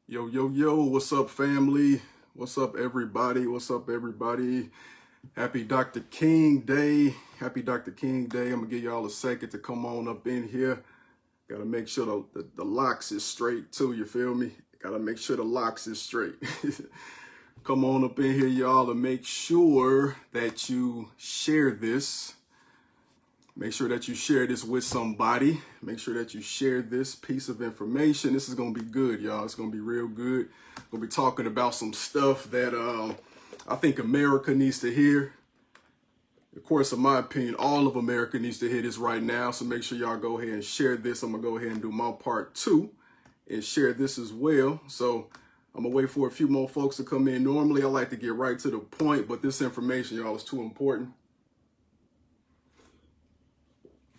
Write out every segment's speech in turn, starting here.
Yo, yo, yo, what's up, family? What's up, everybody? What's up, everybody? Happy Dr. King Day. Happy Dr. King Day. I'm going to give y'all a second to come on up in here. Got to make sure the locks is straight, too. You feel me? Got to make sure the locks is straight. Come on up in here, y'all, and make sure that you share this. Make sure that you share this with somebody. Make sure that you share this piece of information. This is going to be good, y'all. It's going to be real good. We'll be talking about some stuff that I think America needs to hear. Of course, in my opinion, all of America needs to hear this right now. So make sure y'all go ahead and share this. I'm going to go ahead and do my part too and share this as well. So I'm going to wait for a few more folks to come in. Normally, I like to get right to the point, but this information, y'all, is too important.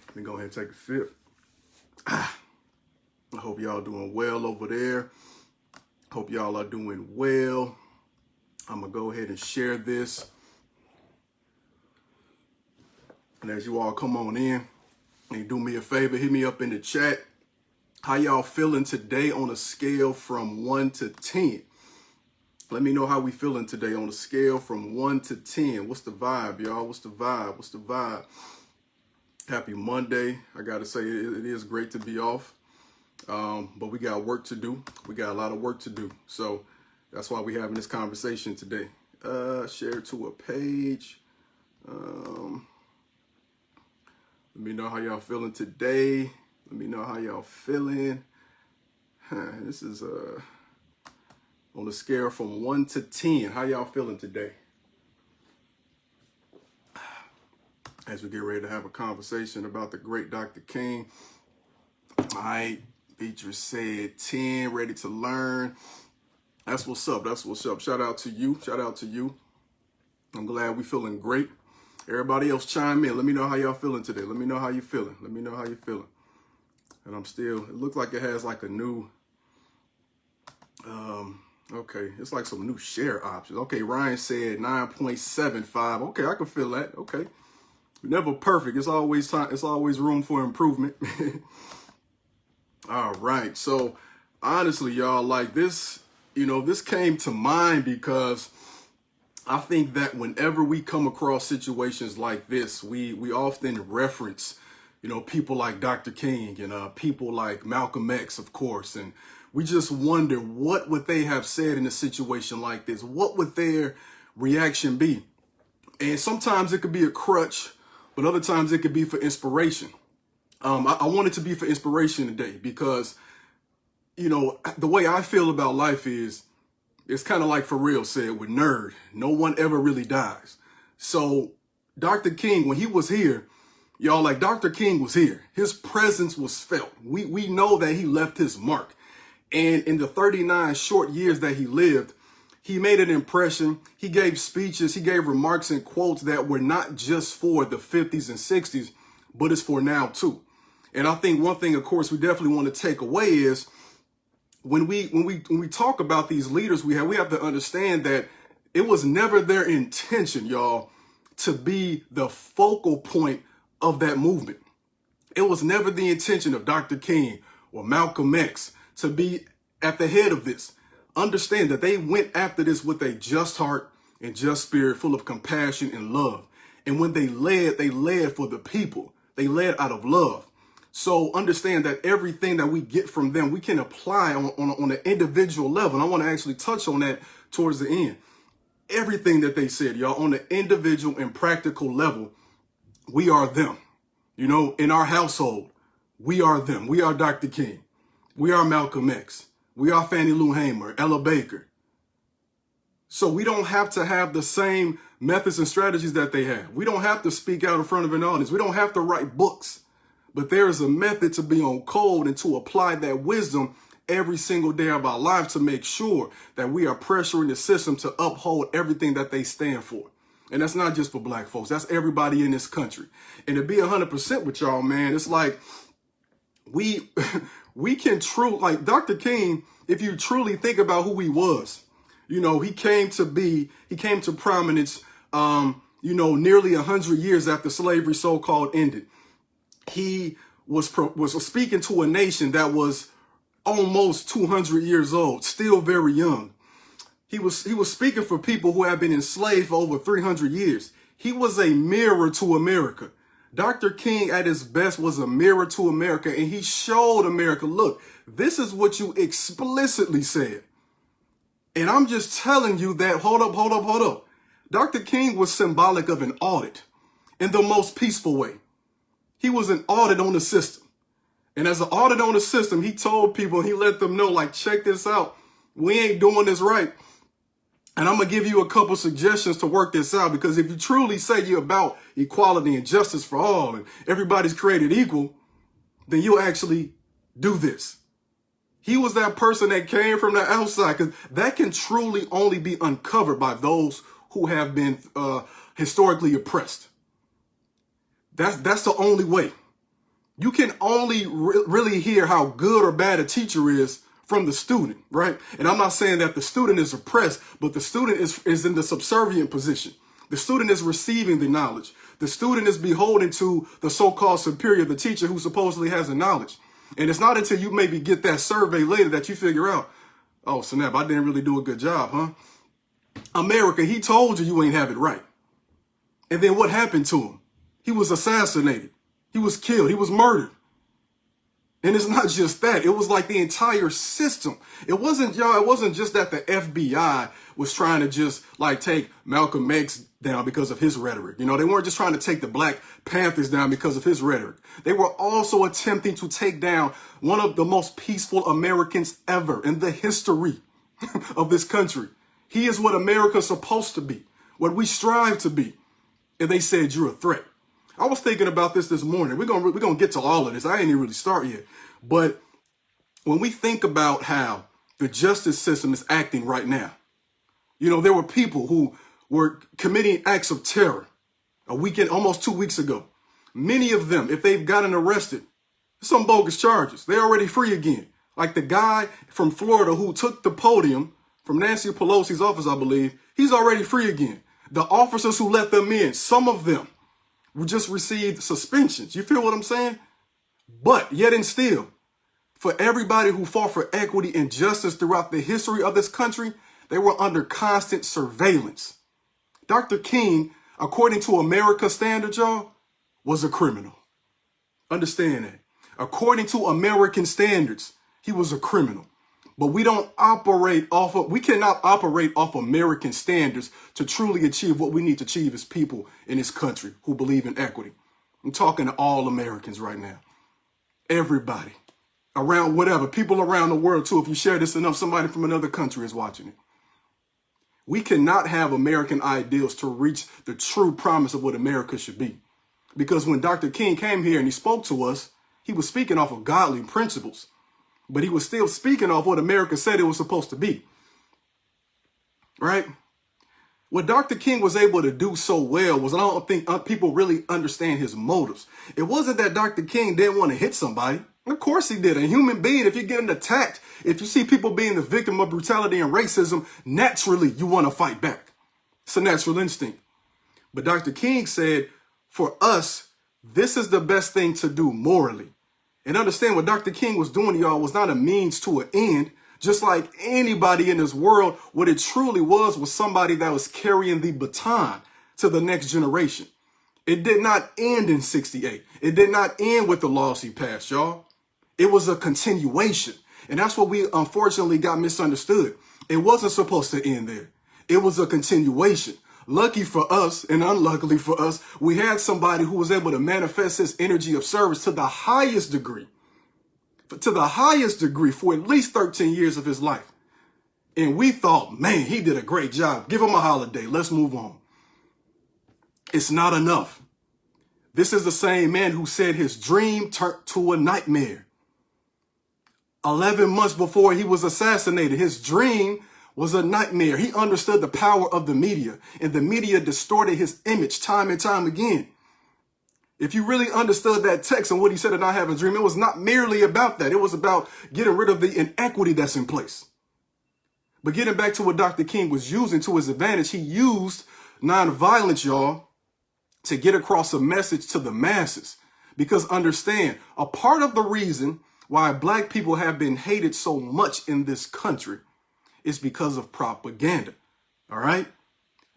Let me go ahead and take a sip. I hope y'all doing well over there. Hope y'all are doing well. I'm going to go ahead and share this. And as you all come on in, and do me a favor, hit me up in the chat. How y'all feeling today on a scale from 1 to 10? Let me know how we feeling today on a scale from 1 to 10. What's the vibe, y'all? What's the vibe? What's the vibe? Happy Monday. I got to say, it is great to be off. But we got work to do. We got a lot of work to do. So that's why we're having this conversation today. Share to a page. Let me know how y'all feeling today. Let me know how y'all feeling. This is on a scale from 1 to 10. How y'all feeling today? As we get ready to have a conversation about the great Dr. King. All right, Beatrice said 10, ready to learn. That's what's up. That's what's up. Shout out to you. Shout out to you. I'm glad we feeling great. Everybody else chime in. Let me know how y'all feeling today. Let me know how you feeling. Let me know how you feeling. And I'm still, it looks like it has like a new, okay, it's like some new share options. Okay, Ryan said 9.75. Okay, I can feel that. Okay. Never perfect. It's always time. It's always room for improvement. All right. So honestly, y'all, like this, this came to mind because I think that whenever we come across situations like this, we often reference, people like Dr. King and people like Malcolm X, of course, and we just wonder what would they have said in a situation like this? What would their reaction be? And sometimes it could be a crutch, but other times it could be for inspiration. I want it to be for inspiration today because, the way I feel about life is, it's kind of like Pharrell said with Nerd, no one ever really dies. So Dr. King, when he was here, y'all, like Dr. King was here. His presence was felt. We know that he left his mark. And in the 39 short years that he lived, he made an impression. He gave speeches. He gave remarks and quotes that were not just for the 50s and 60s, but it's for now too. And I think one thing, of course, we definitely want to take away is when we talk about these leaders we have to understand that it was never their intention, y'all, to be the focal point of that movement. It was never the intention of Dr. King or Malcolm X to be at the head of this. Understand that they went after this with a just heart and just spirit, full of compassion and love. And when they led for the people. They led out of love. So understand that everything that we get from them, we can apply on an individual level. And I want to actually touch on that towards the end. Everything that they said, y'all, on an individual and practical level, we are them. In our household, we are them. We are Dr. King. We are Malcolm X. We are Fannie Lou Hamer, Ella Baker. So we don't have to have the same methods and strategies that they have. We don't have to speak out in front of an audience. We don't have to write books. But there is a method to be on code and to apply that wisdom every single day of our life to make sure that we are pressuring the system to uphold everything that they stand for. And that's not just for black folks. That's everybody in this country. And to be 100% with y'all, man, it's like we can like Dr. King, if you truly think about who he was, he came to prominence, nearly 100 years after slavery so-called ended. He was speaking to a nation that was almost 200 years old, still very young. He was speaking for people who have been enslaved for over 300 years. He was a mirror to America. Dr. King at his best was a mirror to America, and he showed America, look, this is what you explicitly said. And I'm just telling you that, hold up. Dr. King was symbolic of an audit in the most peaceful way. He was an audit on the system. And as an audit on the system, he told people, he let them know, like, check this out. We ain't doing this right. And I'm going to give you a couple suggestions to work this out, because if you truly say you're about equality and justice for all and everybody's created equal, then you'll actually do this. He was that person that came from the outside, because that can truly only be uncovered by those who have been historically oppressed. That's the only way. You can only really hear how good or bad a teacher is from the student, right? And I'm not saying that the student is oppressed, but the student is in the subservient position. The student is receiving the knowledge. The student is beholden to the so-called superior, the teacher who supposedly has the knowledge. And it's not until you maybe get that survey later that you figure out, oh, snap, I didn't really do a good job, huh? America, he told you ain't have it right. And then what happened to him? He was assassinated. He was killed. He was murdered. And it's not just that. It was like the entire system. It wasn't, y'all, it wasn't just that the FBI was trying to just like take Malcolm X down because of his rhetoric. You know, they weren't just trying to take the Black Panthers down because of his rhetoric. They were also attempting to take down one of the most peaceful Americans ever in the history of this country. He is what America's supposed to be, what we strive to be. And they said, you're a threat. I was thinking about this morning. We're gonna get to all of this. I ain't even really start yet. But when we think about how the justice system is acting right now, you know, there were people who were committing acts of terror almost 2 weeks ago. Many of them, if they've gotten arrested, some bogus charges, they're already free again. Like the guy from Florida who took the podium from Nancy Pelosi's office, I believe, he's already free again. The officers who let them in, some of them just received suspensions. You feel what I'm saying? But yet and still, for everybody who fought for equity and justice throughout the history of this country, they were under constant surveillance. Dr. King, according to America's standards, y'all, was a criminal. Understand that. According to American standards, he was a criminal. But we cannot operate off American standards to truly achieve what we need to achieve as people in this country who believe in equity. I'm talking to all Americans right now. Everybody around whatever, people around the world too. If you share this enough, somebody from another country is watching it. We cannot have American ideals to reach the true promise of what America should be. Because when Dr. King came here and he spoke to us, he was speaking off of godly principles. But he was still speaking off what America said it was supposed to be. Right? What Dr. King was able to do so well was, I don't think people really understand his motives. It wasn't that Dr. King didn't want to hit somebody. Of course he did. A human being, if you're getting attacked, if you see people being the victim of brutality and racism, naturally you want to fight back. It's a natural instinct. But Dr. King said, for us, this is the best thing to do morally. And understand what Dr. King was doing, y'all, was not a means to an end. Just like anybody in this world, what it truly was somebody that was carrying the baton to the next generation. It did not end in 68. It did not end with the laws he passed, y'all. It was a continuation. And that's what we unfortunately got misunderstood. It wasn't supposed to end there. It was a continuation. Lucky for us and unluckily for us, we had somebody who was able to manifest his energy of service to the highest degree for at least 13 years of his life. And we thought, man, he did a great job. Give him a holiday. Let's move on. It's not enough. This is the same man who said his dream turned to a nightmare. 11 months before he was assassinated, his dream was a nightmare. He understood the power of the media, and the media distorted his image time and time again. If you really understood that text and what he said in I Have a Dream, it was not merely about that. It was about getting rid of the inequity that's in place. But getting back to what Dr. King was using to his advantage, he used nonviolence, y'all, to get across a message to the masses. Because understand, a part of the reason why black people have been hated so much in this country is because of propaganda. All right?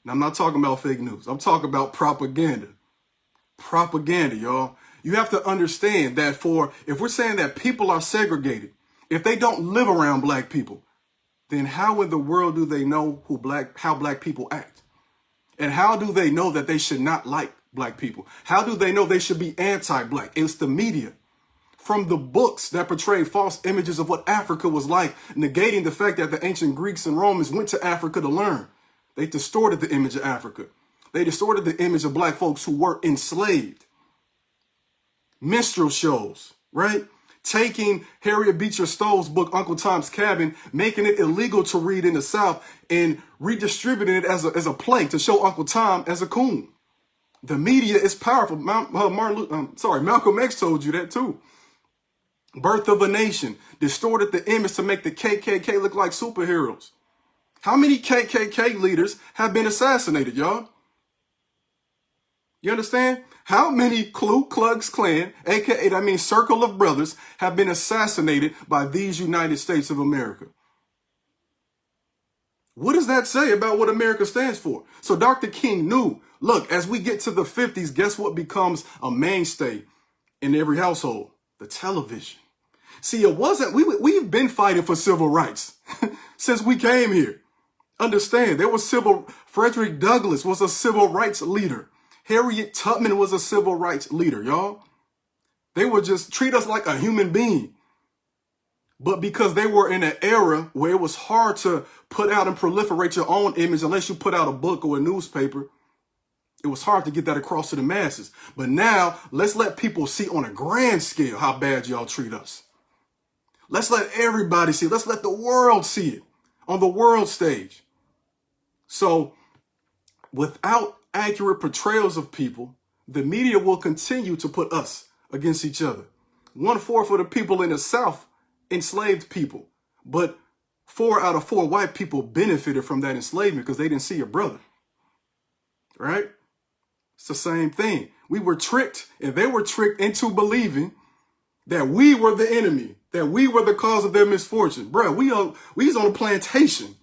Now, I'm not talking about fake news. I'm talking about propaganda. Propaganda, y'all. You have to understand that if we're saying that people are segregated, if they don't live around black people, then how in the world do they know how black people act? And how do they know that they should not like black people? How do they know they should be anti-black? It's the media. From the books that portray false images of what Africa was like, negating the fact that the ancient Greeks and Romans went to Africa to learn. They distorted the image of Africa. They distorted the image of black folks who were enslaved. Minstrel shows, right? Taking Harriet Beecher Stowe's book, Uncle Tom's Cabin, making it illegal to read in the South and redistributing it as a play to show Uncle Tom as a coon. The media is powerful. Malcolm X told you that too. Birth of a Nation distorted the image to make the KKK look like superheroes. How many KKK leaders have been assassinated, y'all? You understand? How many Ku Klux Klan, aka that means Circle of Brothers, have been assassinated by these United States of America? What does that say about what America stands for? So Dr. King knew, look, as we get to the 50s, guess what becomes a mainstay in every household? The television. See, we've been fighting for civil rights since we came here. Understand, Frederick Douglass was a civil rights leader. Harriet Tubman was a civil rights leader, y'all. They would just treat us like a human being. But because they were in an era where it was hard to put out and proliferate your own image unless you put out a book or a newspaper, it was hard to get that across to the masses. But now, let's let people see on a grand scale how bad y'all treat us. Let's let everybody see it. Let's let the world see it on the world stage. So, without accurate portrayals of people, the media will continue to put us against each other. 1/4 of the people in the South enslaved people, but 4 out of 4 white people benefited from that enslavement because they didn't see a brother. Right? It's the same thing. We were tricked, and they were tricked into believing that we were the enemy, that we were the cause of their misfortune. Bruh, we was on a plantation.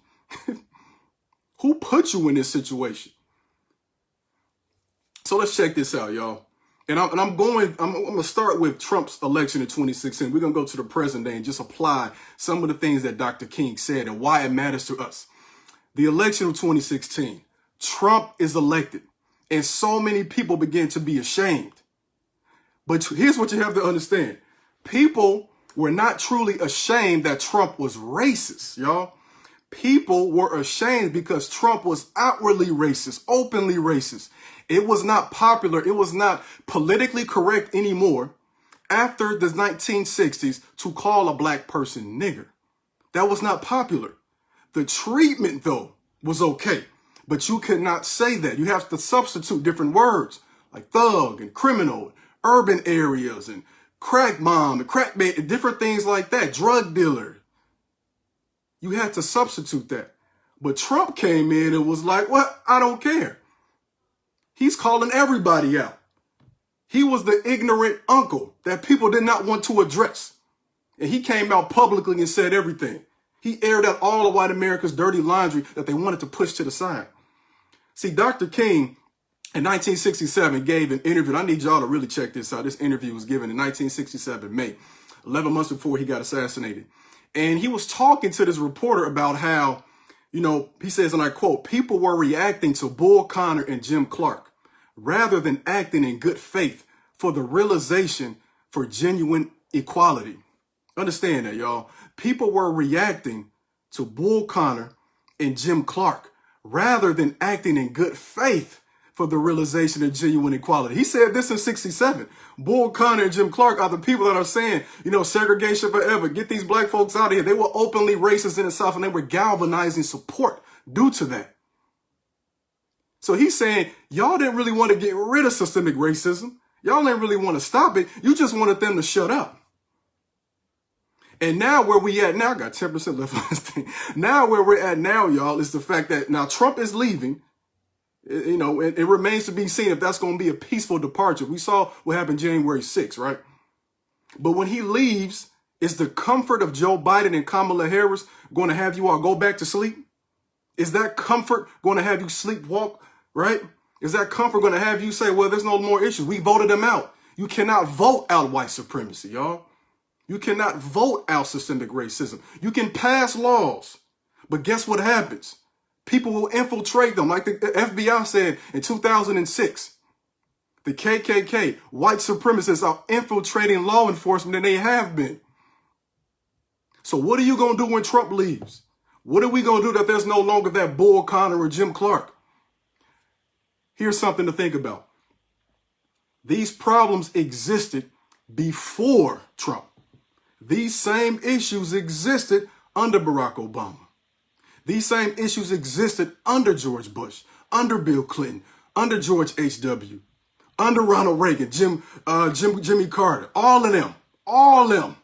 Who put you in this situation? So let's check this out, y'all. And I'm going to start with Trump's election in 2016. We're going to go to the present day and just apply some of the things that Dr. King said and why it matters to us. The election of 2016, Trump is elected, and so many people begin to be ashamed. But here's what you have to understand. People were not truly ashamed that Trump was racist, y'all. People were ashamed because Trump was outwardly racist, openly racist. It was not popular. It was not politically correct anymore after the 1960s to call a black person nigger. That was not popular. The treatment, though, was okay. But you could not say that. You have to substitute different words like thug and criminal, urban areas and crack mom and crack baby, different things like that, drug dealer. You had to substitute that. But Trump came in and was like, what? I don't care. He's calling everybody out. He was the ignorant uncle that people did not want to address. And he came out publicly and said everything. He aired out all of white America's dirty laundry that they wanted to push to the side. See, Dr. King in 1967 gave an interview. And I need y'all to really check this out. This interview was given in 1967, May, 11 months before he got assassinated. And he was talking to this reporter about how, he says, and I quote, people were reacting to Bull Connor and Jim Clark rather than acting in good faith for the realization for genuine equality. Understand that, y'all. People were reacting to Bull Connor and Jim Clark rather than acting in good faith for the realization of genuine equality. He said this in 67. Bull Connor and Jim Clark are the people that are saying, segregation forever. Get these black folks out of here. They were openly racist in the South, and they were galvanizing support due to that. So he's saying, y'all didn't really want to get rid of systemic racism. Y'all didn't really want to stop it. You just wanted them to shut up. And now where we at now, I got 10% left on this thing. Now where we're at now, y'all, is the fact that now Trump is leaving. It remains to be seen if that's going to be a peaceful departure. We saw what happened January 6th, right? But when he leaves, Is the comfort of Joe Biden and Kamala Harris going to have you all go back to sleep? Is that comfort going to have you sleepwalk, right? Is that comfort going to have you say, well, there's no more issues. We voted them out. You cannot vote out white supremacy, y'all. You cannot vote out systemic racism. You can pass laws, but guess what happens? People will infiltrate them. Like the FBI said in 2006, the KKK, white supremacists are infiltrating law enforcement, and they have been. So what are you going to do when Trump leaves? What are we going to do that there's no longer that Bull Connor or Jim Clark? Here's something to think about. These problems existed before Trump. These same issues existed under Barack Obama. These same issues existed under George Bush, under Bill Clinton, under George H.W., under Ronald Reagan, Jimmy Carter, all of them.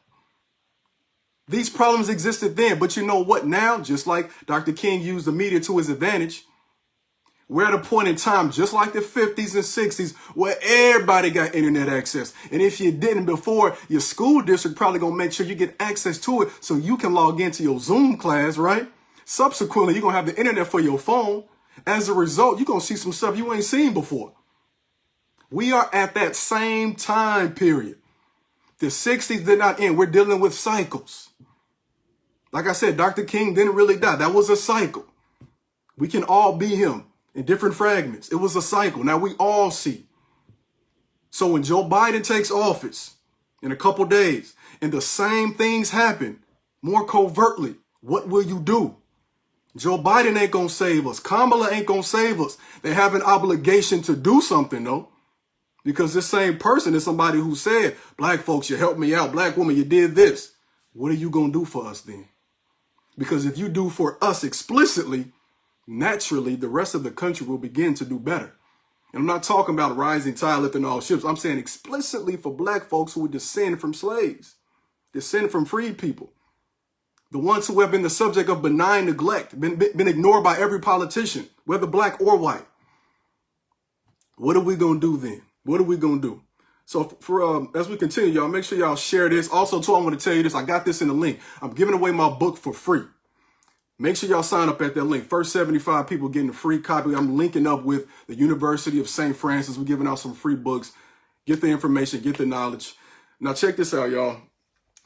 These problems existed then, but you know what now? Just like Dr. King used the media to his advantage, we're at a point in time, just like the 50s and 60s, where everybody got internet access. And if you didn't before, your school district probably gonna make sure you get access to it so you can log into your Zoom class, right? Subsequently, you're gonna have the internet for your phone. As a result, you're gonna see some stuff you ain't seen before. We are at that same time period. The 60s did not end. We're dealing with cycles. Like I said, Dr. King didn't really die. That was a cycle. We can all be him in different fragments. It was a cycle. Now we all see. So when Joe Biden takes office in a couple days and the same things happen more covertly, what will you do? Joe Biden ain't going to save us. Kamala ain't going to save us. They have an obligation to do something, though. Because this same person is somebody who said, black folks, you helped me out. Black woman, you did this. What are you going to do for us then? Because if you do for us explicitly, naturally, the rest of the country will begin to do better. And I'm not talking about rising tide lifting all ships. I'm saying explicitly for black folks who descend from slaves, descend from freed people, the ones who have been the subject of benign neglect, been ignored by every politician, whether black or white. What are we going to do then? What are we going to do? So for as we continue, y'all, make sure y'all share this. Also, too, I want to tell you this. I got this in the link. I'm giving away my book for free. Make sure y'all sign up at that link. First 75 people getting a free copy. I'm linking up with the University of St. Francis. We're giving out some free books. Get the information, get the knowledge. Now, check this out, y'all.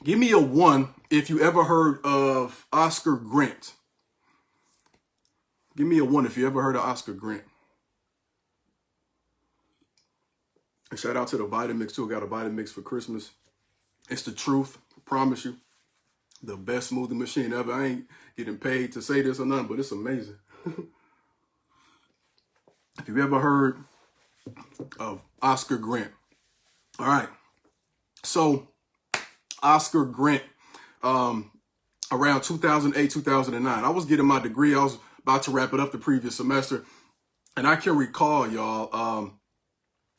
Give me a 1 if you ever heard of Oscar Grant. Give me a 1 if you ever heard of Oscar Grant. And shout out to the Vitamix, too. I got a Vitamix for Christmas. It's the truth. I promise you. The best smoothie machine ever. I ain't getting paid to say this or nothing, but it's amazing. If you've ever heard of Oscar Grant. All right. So, Oscar Grant, around 2008, 2009. I was getting my degree. I was about to wrap it up the previous semester. And I can recall, y'all,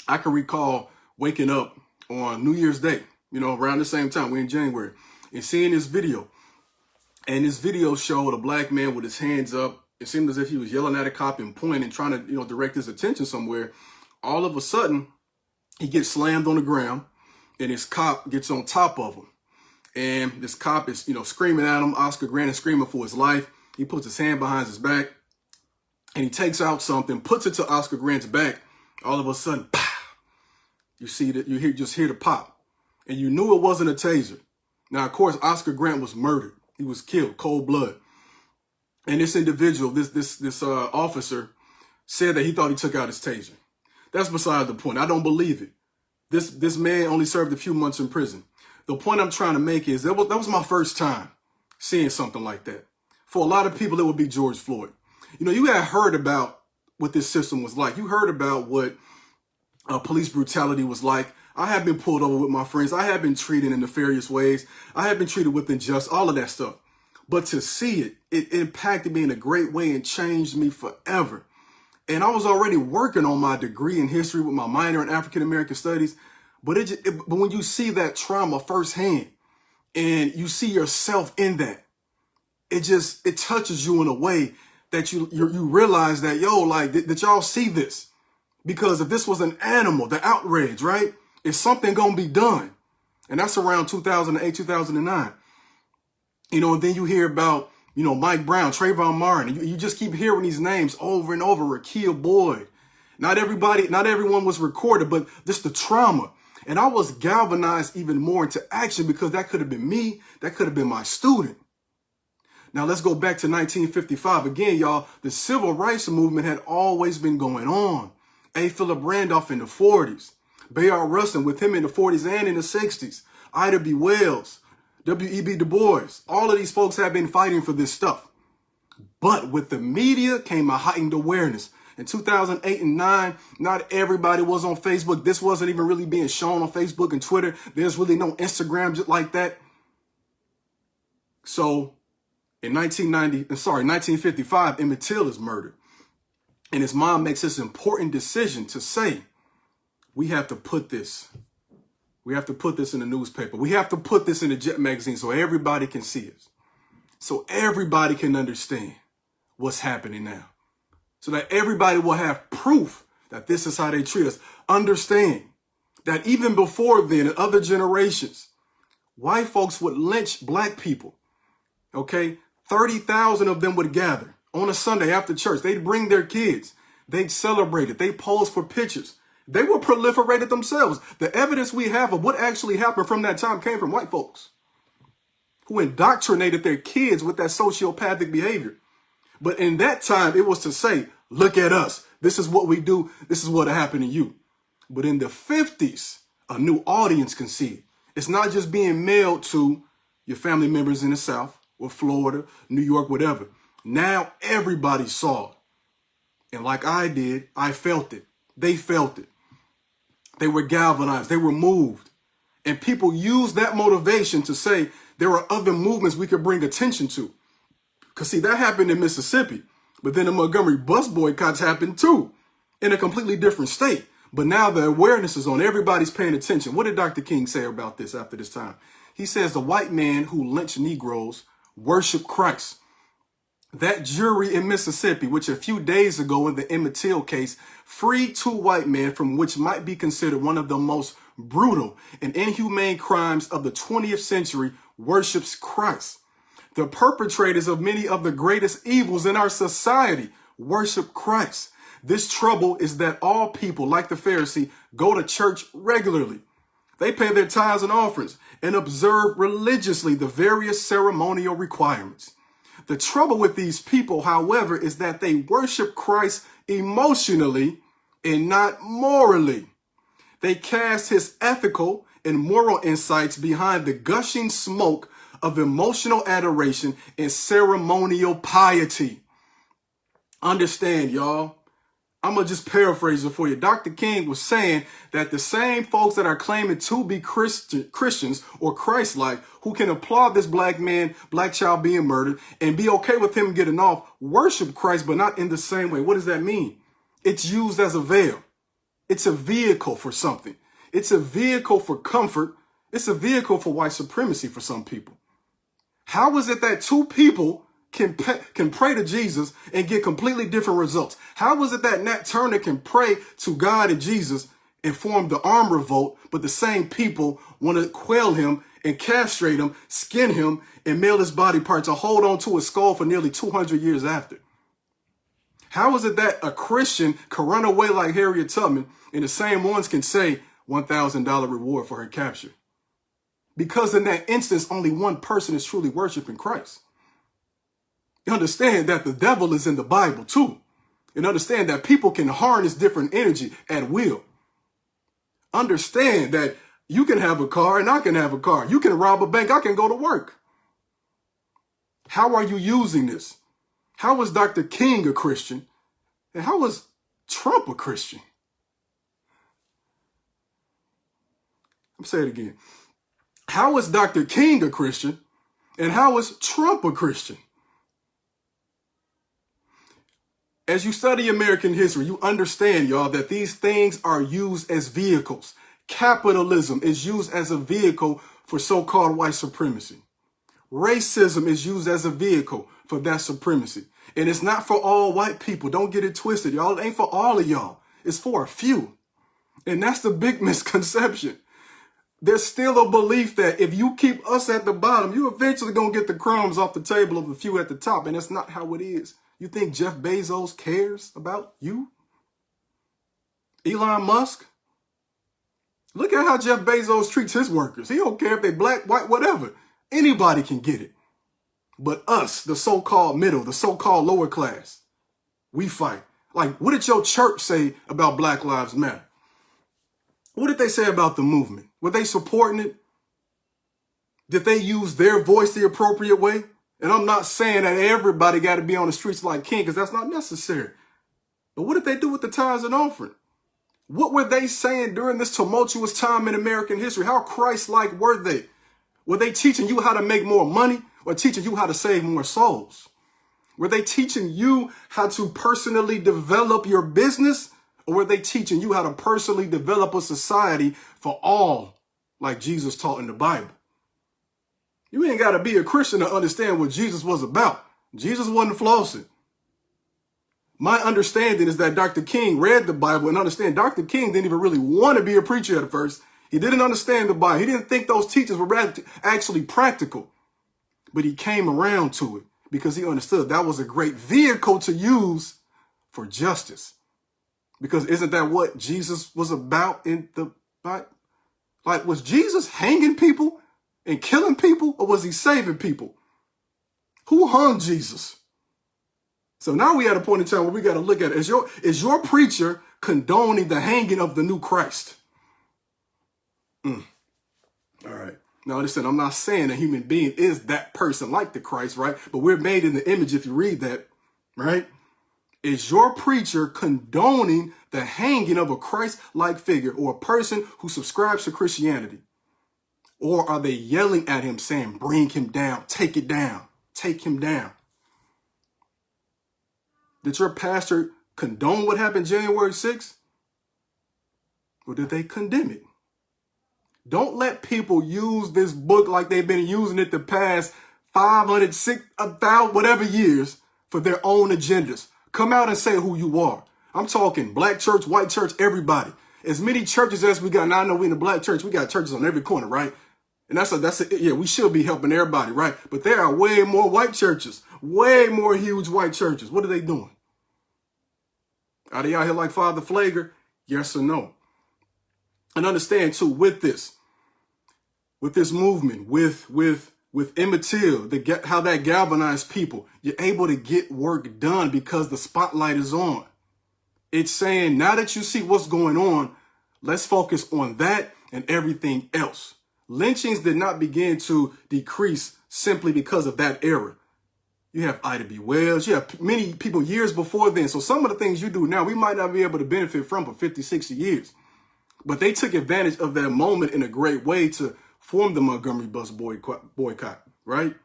I can recall waking up on New Year's Day, you know, around the same time, we're in January, and seeing this video. And this video showed a black man with his hands up. It seemed as if he was yelling at a cop and pointing, trying to, you know, direct his attention somewhere. All of a sudden, he gets slammed on the ground, and his cop gets on top of him. And this cop is, you know, screaming at him. Oscar Grant is screaming for his life. He puts his hand behind his back, and he takes out something, puts it to Oscar Grant's back. All of a sudden, pow! You see that, you just hear the pop, and you knew it wasn't a taser. Now, of course, Oscar Grant was murdered. He was killed, cold blood. And this individual, this officer, said that he thought he took out his taser. That's beside the point. I don't believe it. This man only served a few months in prison. The point I'm trying to make is that was my first time seeing something like that. For a lot of people, it would be George Floyd. You know, you had heard about what this system was like. You heard about what police brutality was like. I have been pulled over with my friends. I have been treated in nefarious ways. I have been treated with injustice, all of that stuff. But to see it, it impacted me in a great way and changed me forever. And I was already working on my degree in history with my minor in African American studies. But but when you see that trauma firsthand and you see yourself in that, it touches you in a way that you realize that, yo, like, that y'all see this. Because if this was an animal, the outrage, right? Is something going to be done? And that's around 2008, 2009. You know, and then you hear about, you know, Mike Brown, Trayvon Martin. You just keep hearing these names over and over. Rakia Boyd. Not everyone was recorded, but just the trauma. And I was galvanized even more into action because that could have been me. That could have been my student. Now let's go back to 1955. Again, y'all, the civil rights movement had always been going on. A. Philip Randolph in the 40s. Bayard Rustin with him in the 40s and in the 60s. Ida B. Wells. W.E.B. Du Bois. All of these folks have been fighting for this stuff. But with the media came a heightened awareness. In 2008 and 9, not everybody was on Facebook. This wasn't even really being shown on Facebook and Twitter. There's really no Instagram just like that. So in 1955, Emmett Till is murdered. And his mom makes this important decision to say, we have to put this in the newspaper. We have to put this in the Jet magazine so everybody can see it. So everybody can understand what's happening now. So that everybody will have proof that this is how they treat us. Understand that even before then, in other generations, white folks would lynch black people. Okay? 30,000 of them would gather on a Sunday after church. They'd bring their kids. They'd celebrate it. They'd pose for pictures. They were proliferated themselves. The evidence we have of what actually happened from that time came from white folks who indoctrinated their kids with that sociopathic behavior. But in that time, it was to say, look at us. This is what we do. This is what happened to you. But in the 50s, a new audience can see it. It's not just being mailed to your family members in the South or Florida, New York, whatever. Now everybody saw it. And like I did, I felt it. They felt it. They were galvanized. They were moved. And people used that motivation to say there are other movements we could bring attention to. Because, see, that happened in Mississippi. But then the Montgomery bus boycotts happened, too, in a completely different state. But now the awareness is on. Everybody's paying attention. What did Dr. King say about this after this time? He says the white man who lynched Negroes worshiped Christ. That jury in Mississippi, which a few days ago in the Emmett Till case, freed 2 white men from which might be considered one of the most brutal and inhumane crimes of the 20th century, worships Christ. The perpetrators of many of the greatest evils in our society worship Christ. This trouble is that all people, like the Pharisee, go to church regularly. They pay their tithes and offerings and observe religiously the various ceremonial requirements. The trouble with these people, however, is that they worship Christ emotionally and not morally. They cast his ethical and moral insights behind the gushing smoke of emotional adoration and ceremonial piety. Understand, y'all. I'm going to just paraphrase it for you. Dr. King was saying that the same folks that are claiming to be Christians or Christ-like, who can applaud this black man, black child being murdered, and be okay with him getting off, worship Christ, but not in the same way. What does that mean? It's used as a veil. It's a vehicle for something. It's a vehicle for comfort. It's a vehicle for white supremacy for some people. How is it that 2 people can pray to Jesus and get completely different results? How is it that Nat Turner can pray to God and Jesus and form the armed revolt, but the same people want to quell him and castrate him, skin him, and mail his body parts and hold on to his skull for nearly 200 years after? How is it that a Christian can run away like Harriet Tubman and the same ones can say $1,000 reward for her capture? Because in that instance, only one person is truly worshiping Christ. You understand that the devil is in the Bible too. And understand that people can harness different energy at will. Understand that you can have a car and I can have a car. You can rob a bank, I can go to work. How are you using this? How is Dr. King a Christian? And how is Trump a Christian? I'm saying it again. How is Dr. King a Christian? And how is Trump a Christian? As you study American history, you understand, y'all, that these things are used as vehicles. Capitalism is used as a vehicle for so-called white supremacy. Racism is used as a vehicle for that supremacy. And it's not for all white people. Don't get it twisted, y'all. It ain't for all of y'all. It's for a few. And that's the big misconception. there's still a belief that if you keep us at the bottom, you eventually gonna get the crumbs off the table of the few at the top. And that's not how it is. You think Jeff Bezos cares about you? Elon Musk? Look at how Jeff Bezos treats his workers. He don't care if they black, white, whatever. Anybody can get it. But us, the so-called middle, the so-called lower class, we fight. Like, what did your church say about Black Lives Matter? What did they say about the movement? Were they supporting it? Did they use their voice the appropriate way? And I'm not saying that everybody got to be on the streets like King, because that's not necessary. But what did they do with the tithes and offering? What were they saying during this tumultuous time in American history? How Christ-like were they? Were they teaching you how to make more money or teaching you how to save more souls? Were they teaching you how to personally develop your business? Or were they teaching you how to personally develop a society for all, like Jesus taught in the Bible? You ain't got to be a Christian to understand what Jesus was about. Jesus wasn't flossing. My understanding is that Dr. King read the Bible and understand Dr. King didn't even really want to be a preacher at first. He didn't understand the Bible. He didn't think those teachings were actually practical. But he came around to it because he understood that was a great vehicle to use for justice. Because isn't that what Jesus was about in the Bible? Like, was Jesus hanging people and killing people, or was he saving people? Who hung Jesus? So now we at a point in time where we got to look at it. Is your preacher condoning the hanging of the new Christ? All right. Now listen, I'm not saying a human being is that person like the Christ, right? But we're made in the image if you read that, right? Is your preacher condoning the hanging of a Christ-like figure or a person who subscribes to Christianity? Or are they yelling at him saying, bring him down, take it down, take him down? Did your pastor condone what happened January 6th? Or did they condemn it? Don't let people use this book like they've been using it the past 500, 6,000, whatever years for their own agendas. Come out and say who you are. I'm talking black church, white church, everybody. As many churches as we got. Now I know we in the black church, we got churches on every corner, right? And yeah, we should be helping everybody, right? But there are way more white churches, way more huge white churches. What are they doing? Are they out here like Father Flager? Yes or no? And understand too, with this movement, with Emmett Till, how that galvanized people, you're able to get work done because the spotlight is on. It's saying, now that you see what's going on, let's focus on that and everything else. Lynchings did not begin to decrease simply because of that era. You have Ida B. Wells. You have many people years before then. So some of the things you do now, we might not be able to benefit from for 50, 60 years. But they took advantage of that moment in a great way to form the Montgomery bus boycott, right?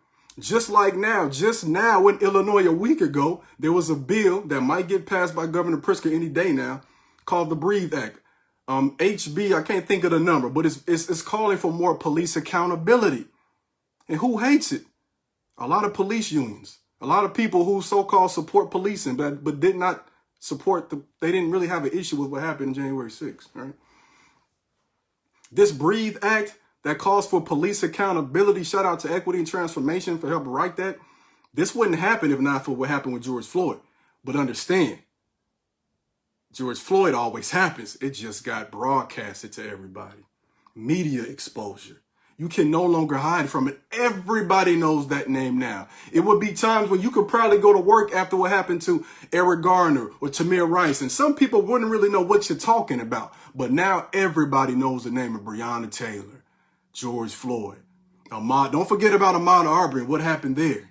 Just now in Illinois a week ago, there was a bill that might get passed by Governor Pritzker any day now called the Breathe Act. HB, I can't think of the number, but it's calling for more police accountability. And who hates it? A lot of police unions, a lot of people who so-called support policing, but did not support they didn't really have an issue with what happened on January 6th, right? This Breathe Act that calls for police accountability, shout out to Equity and Transformation for helping write that. This wouldn't happen if not for what happened with George Floyd. But understand, George Floyd always happens. It just got broadcasted to everybody. Media exposure. You can no longer hide from it. Everybody knows that name now. It would be times when you could probably go to work after what happened to Eric Garner or Tamir Rice, and some people wouldn't really know what you're talking about. But now everybody knows the name of Breonna Taylor, George Floyd, Ahmaud. Don't forget about Ahmaud Arbery. What happened there?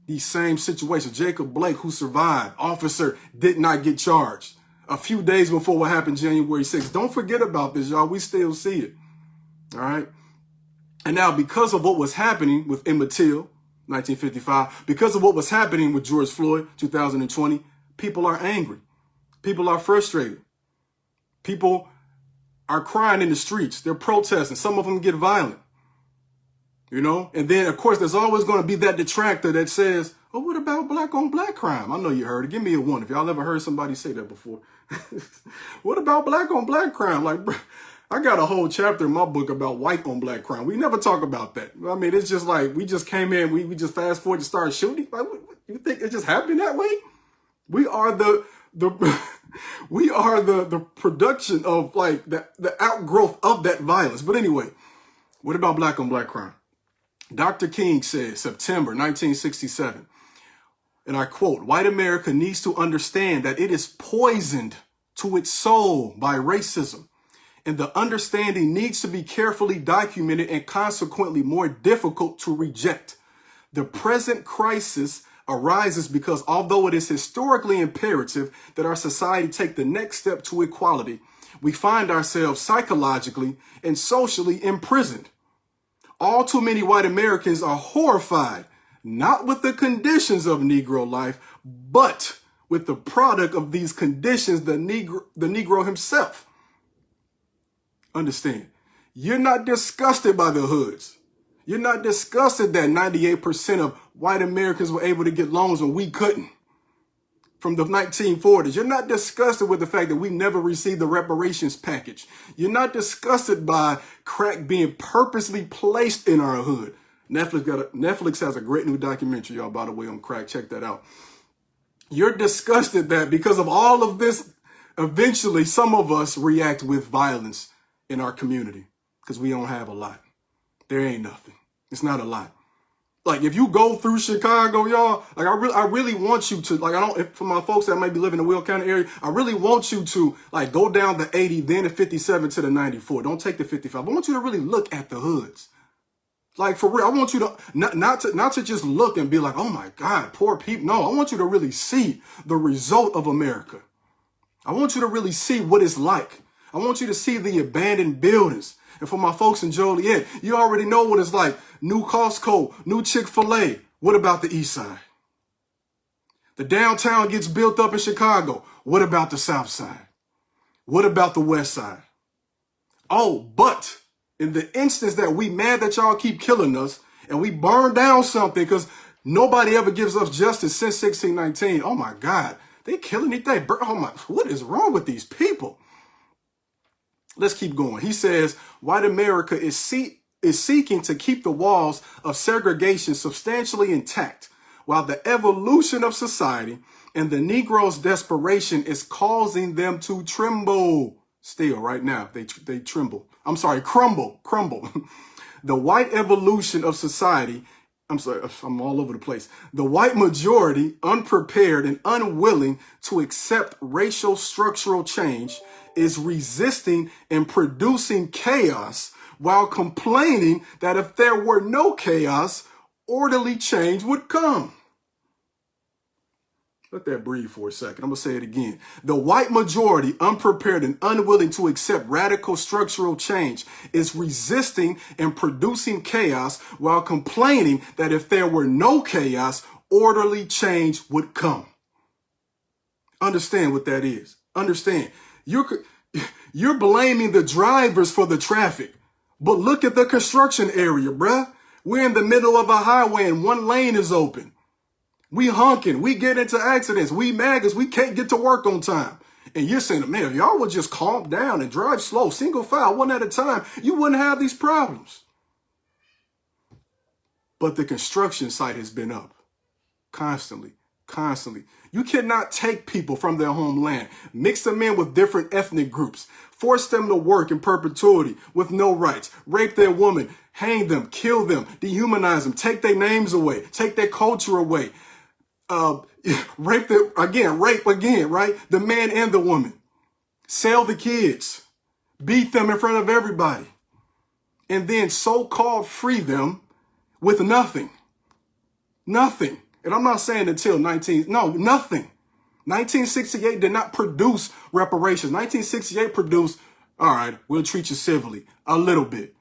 These same situations. Jacob Blake, who survived, officer, did not get charged. A few days before what happened January 6th. Don't forget about this, y'all. We still see it. All right. And now because of what was happening with Emmett Till, 1955, because of what was happening with George Floyd, 2020, people are angry. People are frustrated. People are crying in the streets. They're protesting. Some of them get violent. You know? And then, of course, there's always going to be that detractor that says, oh, what about black on black crime? I know you heard it. Give me a one if y'all ever heard somebody say that before. What about black on black crime? Like, I got a whole chapter in my book about white on black crime. We never talk about that. I mean, it's just like we just came in, we just fast forward to start shooting. Like, you think it just happened that way? We are the we are the production of like the outgrowth of that violence. But anyway, what about black on black crime? Dr. King said, September 1967, and I quote, "White America needs to understand that it is poisoned to its soul by racism, and the understanding needs to be carefully documented and consequently more difficult to reject. The present crisis arises because although it is historically imperative that our society take the next step to equality, we find ourselves psychologically and socially imprisoned. All too many white Americans are horrified, not with the conditions of Negro life, but with the product of these conditions, the Negro himself." Understand, you're not disgusted by the hoods. You're not disgusted that 98% of white Americans were able to get loans when we couldn't from the 1940s. You're not disgusted with the fact that we never received the reparations package. You're not disgusted by crack being purposely placed in our hood. Netflix has a great new documentary, y'all, by the way, on crack. Check that out. You're disgusted that because of all of this, eventually some of us react with violence in our community because we don't have a lot. There ain't nothing. It's not a lot. Like, if you go through Chicago, y'all, like, I really want you to, like, for my folks that might be living in the Will County area, I really want you to, like, go down the 80, then the 57 to the 94. Don't take the 55. I want you to really look at the hoods. Like, for real, I want you to, not to just look and be like, oh my God, poor people. No, I want you to really see the result of America. I want you to really see what it's like. I want you to see the abandoned buildings. And for my folks in Joliet, you already know what it's like. New Costco, new Chick-fil-A. What about the East Side? The downtown gets built up in Chicago. What about the South Side? What about the West Side? Oh, but in the instance that we mad that y'all keep killing us and we burn down something because nobody ever gives us justice since 1619. Oh my God, they killing anything. Oh my, what is wrong with these people? Let's keep going. He says, white America is seeking to keep the walls of segregation substantially intact, while the evolution of society and the Negro's desperation is causing them to tremble. Still, right now, they tremble. I'm sorry, crumble. The white evolution of society, I'm sorry, I'm all over the place. The white majority, unprepared and unwilling to accept racial structural change, is resisting and producing chaos while complaining that if there were no chaos, orderly change would come. Let that breathe for a second. I'm going to say it again. The white majority, unprepared and unwilling to accept radical structural change, is resisting and producing chaos while complaining that if there were no chaos, orderly change would come. Understand what that is. Understand. You're blaming the drivers for the traffic, but look at the construction area, bruh. We're in the middle of a highway and one lane is open. We honking, we get into accidents, we mad because we can't get to work on time. And you're saying, man, if y'all would just calm down and drive slow, single file, one at a time, you wouldn't have these problems. But the construction site has been up constantly. You cannot take people from their homeland, mix them in with different ethnic groups, force them to work in perpetuity with no rights, rape their woman, hang them, kill them, dehumanize them, take their names away, take their culture away, rape again, right? The man and the woman, sell the kids, beat them in front of everybody, and then so-called free them with nothing. Nothing. And I'm not saying until nothing. 1968 did not produce reparations. 1968 produced, all right, we'll treat you civilly. A little bit.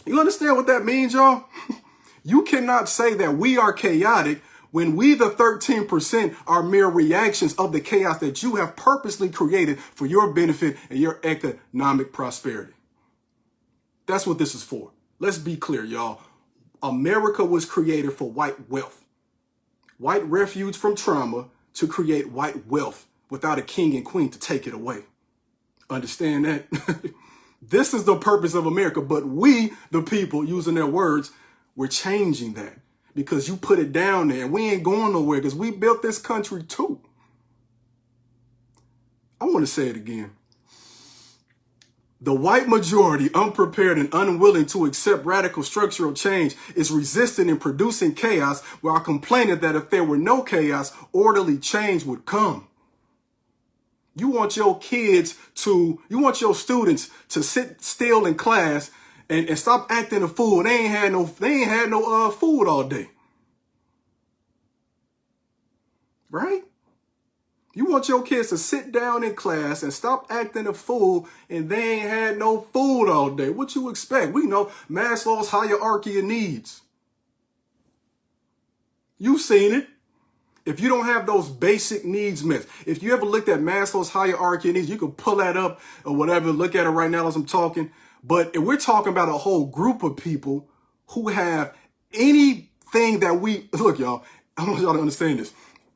You understand what that means, y'all? You cannot say that we are chaotic when we, the 13%, are mere reactions of the chaos that you have purposely created for your benefit and your economic prosperity. That's what this is for. Let's be clear, y'all. America was created for white wealth, white refuge from trauma to create white wealth without a king and queen to take it away. Understand that? This is the purpose of America. But we, the people, using their words, we're changing that because you put it down there and we ain't going nowhere because we built this country too. I want to say it again. The white majority, unprepared and unwilling to accept radical structural change, is resisting and producing chaos while complaining that if there were no chaos, orderly change would come. You want your students to sit still in class and stop acting a fool. They ain't had no food all day. Right? You want your kids to sit down in class and stop acting a fool and they ain't had no food all day. What you expect? We know Maslow's hierarchy of needs. You've seen it. If you don't have those basic needs met, if you ever looked at Maslow's hierarchy of needs, you can pull that up or whatever, look at it right now as I'm talking. But if we're talking about a whole group of people who have anything that look, y'all, I want y'all to understand this.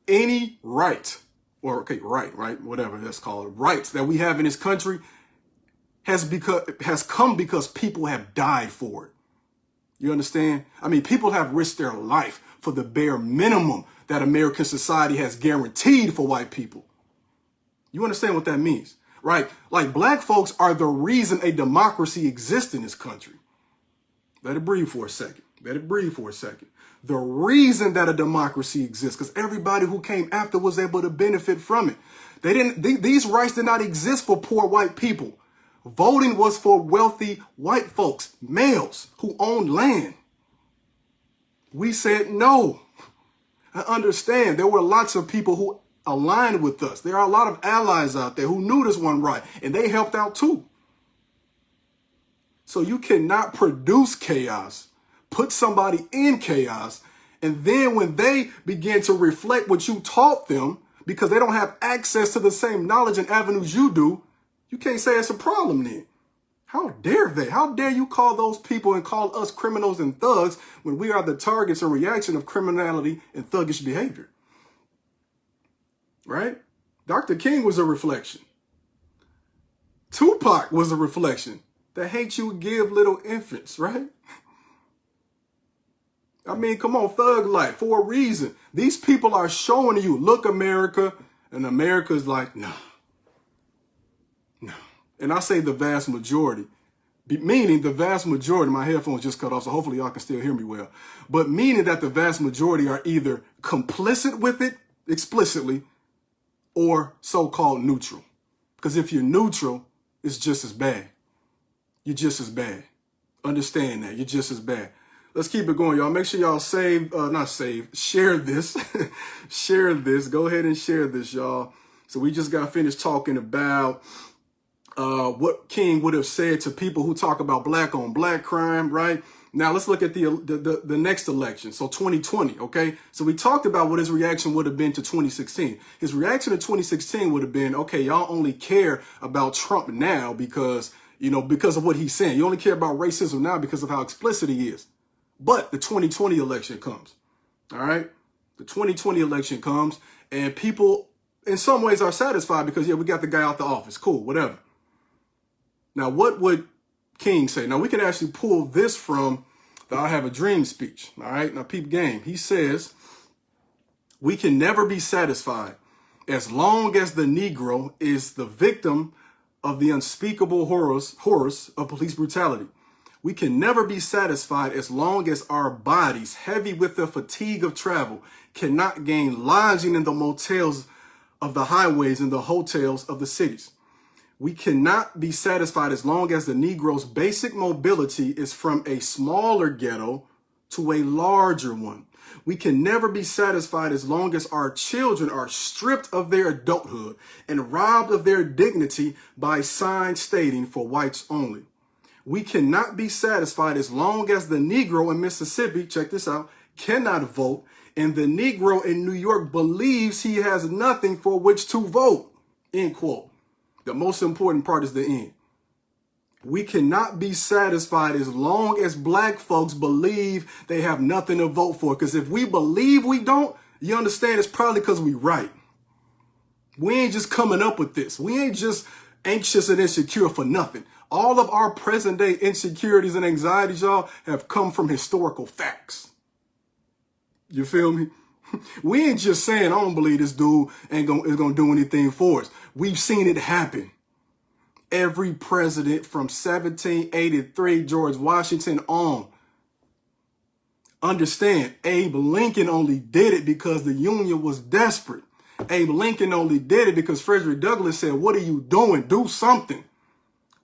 Any right, or okay, right, whatever that's called, rights that we have in this country has come because people have died for it. You understand? I mean, people have risked their life for the bare minimum that American society has guaranteed for white people. You understand what that means, right? Like black folks are the reason a democracy exists in this country. Let it breathe for a second. Let it breathe for a second. The reason that a democracy exists, because everybody who came after was able to benefit from it. These rights did not exist for poor white people. Voting was for wealthy white folks, males who owned land. We said no. I understand there were lots of people who aligned with us. There are a lot of allies out there who knew this one right, and they helped out too. So you cannot produce chaos, put somebody in chaos, and then when they begin to reflect what you taught them, because they don't have access to the same knowledge and avenues you do, you can't say it's a problem then. How dare they? How dare you call those people and call us criminals and thugs when we are the targets and reaction of criminality and thuggish behavior? Right? Dr. King was a reflection. Tupac was a reflection. The hate you give little infants, right? I mean, come on, thug life for a reason. These people are showing you, look, America, and America's like, no. And I say the vast majority, meaning the vast majority, my headphones just cut off, so hopefully y'all can still hear me well. But meaning that the vast majority are either complicit with it explicitly or so-called neutral. Because if you're neutral, it's just as bad. You're just as bad. Understand that. You're just as bad. Let's keep it going, y'all. Make sure y'all share this. Share this. Go ahead and share this, y'all. So we just got finished talking about what King would have said to people who talk about black on black crime, right? Now let's look at the next election. So 2020, okay? So we talked about what his reaction would have been to 2016. His reaction to 2016 would have been, okay, y'all only care about Trump now because, because of what he's saying. You only care about racism now because of how explicit he is. But the 2020 election comes, all right? The 2020 election comes and people in some ways are satisfied because, yeah, we got the guy out the office. Cool, whatever. Now, what would King say? Now, we can actually pull this from the I Have a Dream speech, all right? Now, peep game. He says, we can never be satisfied as long as the Negro is the victim of the unspeakable horrors of police brutality. We can never be satisfied as long as our bodies, heavy with the fatigue of travel, cannot gain lodging in the motels of the highways and the hotels of the cities. We cannot be satisfied as long as the Negro's basic mobility is from a smaller ghetto to a larger one. We can never be satisfied as long as our children are stripped of their adulthood and robbed of their dignity by signs stating for whites only. We cannot be satisfied as long as the Negro in Mississippi, check this out, cannot vote, and the Negro in New York believes he has nothing for which to vote, end quote. The most important part is the end. We cannot be satisfied as long as black folks believe they have nothing to vote for. Because if we believe we don't, you understand it's probably because we right. We ain't just coming up with this. We ain't just anxious and insecure for nothing. All of our present day insecurities and anxieties, y'all, have come from historical facts. You feel me? We ain't just saying, I don't believe this dude is gonna do anything for us. We've seen it happen. Every president from 1783, George Washington on. Understand, Abe Lincoln only did it because the Union was desperate. Abe Lincoln only did it because Frederick Douglass said, what are you doing? Do something.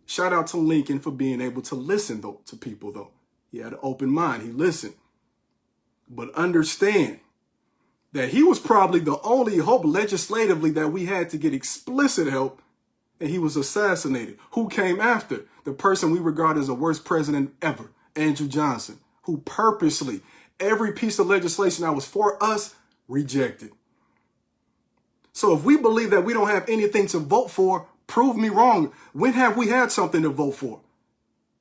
Shout out to Lincoln for being able to listen to people, though. He had an open mind. He listened. But understand that he was probably the only hope legislatively that we had to get explicit help, and he was assassinated. Who came after? The person we regard as the worst president ever, Andrew Johnson, who purposely, every piece of legislation that was for us, rejected. So if we believe that we don't have anything to vote for, prove me wrong. When have we had something to vote for?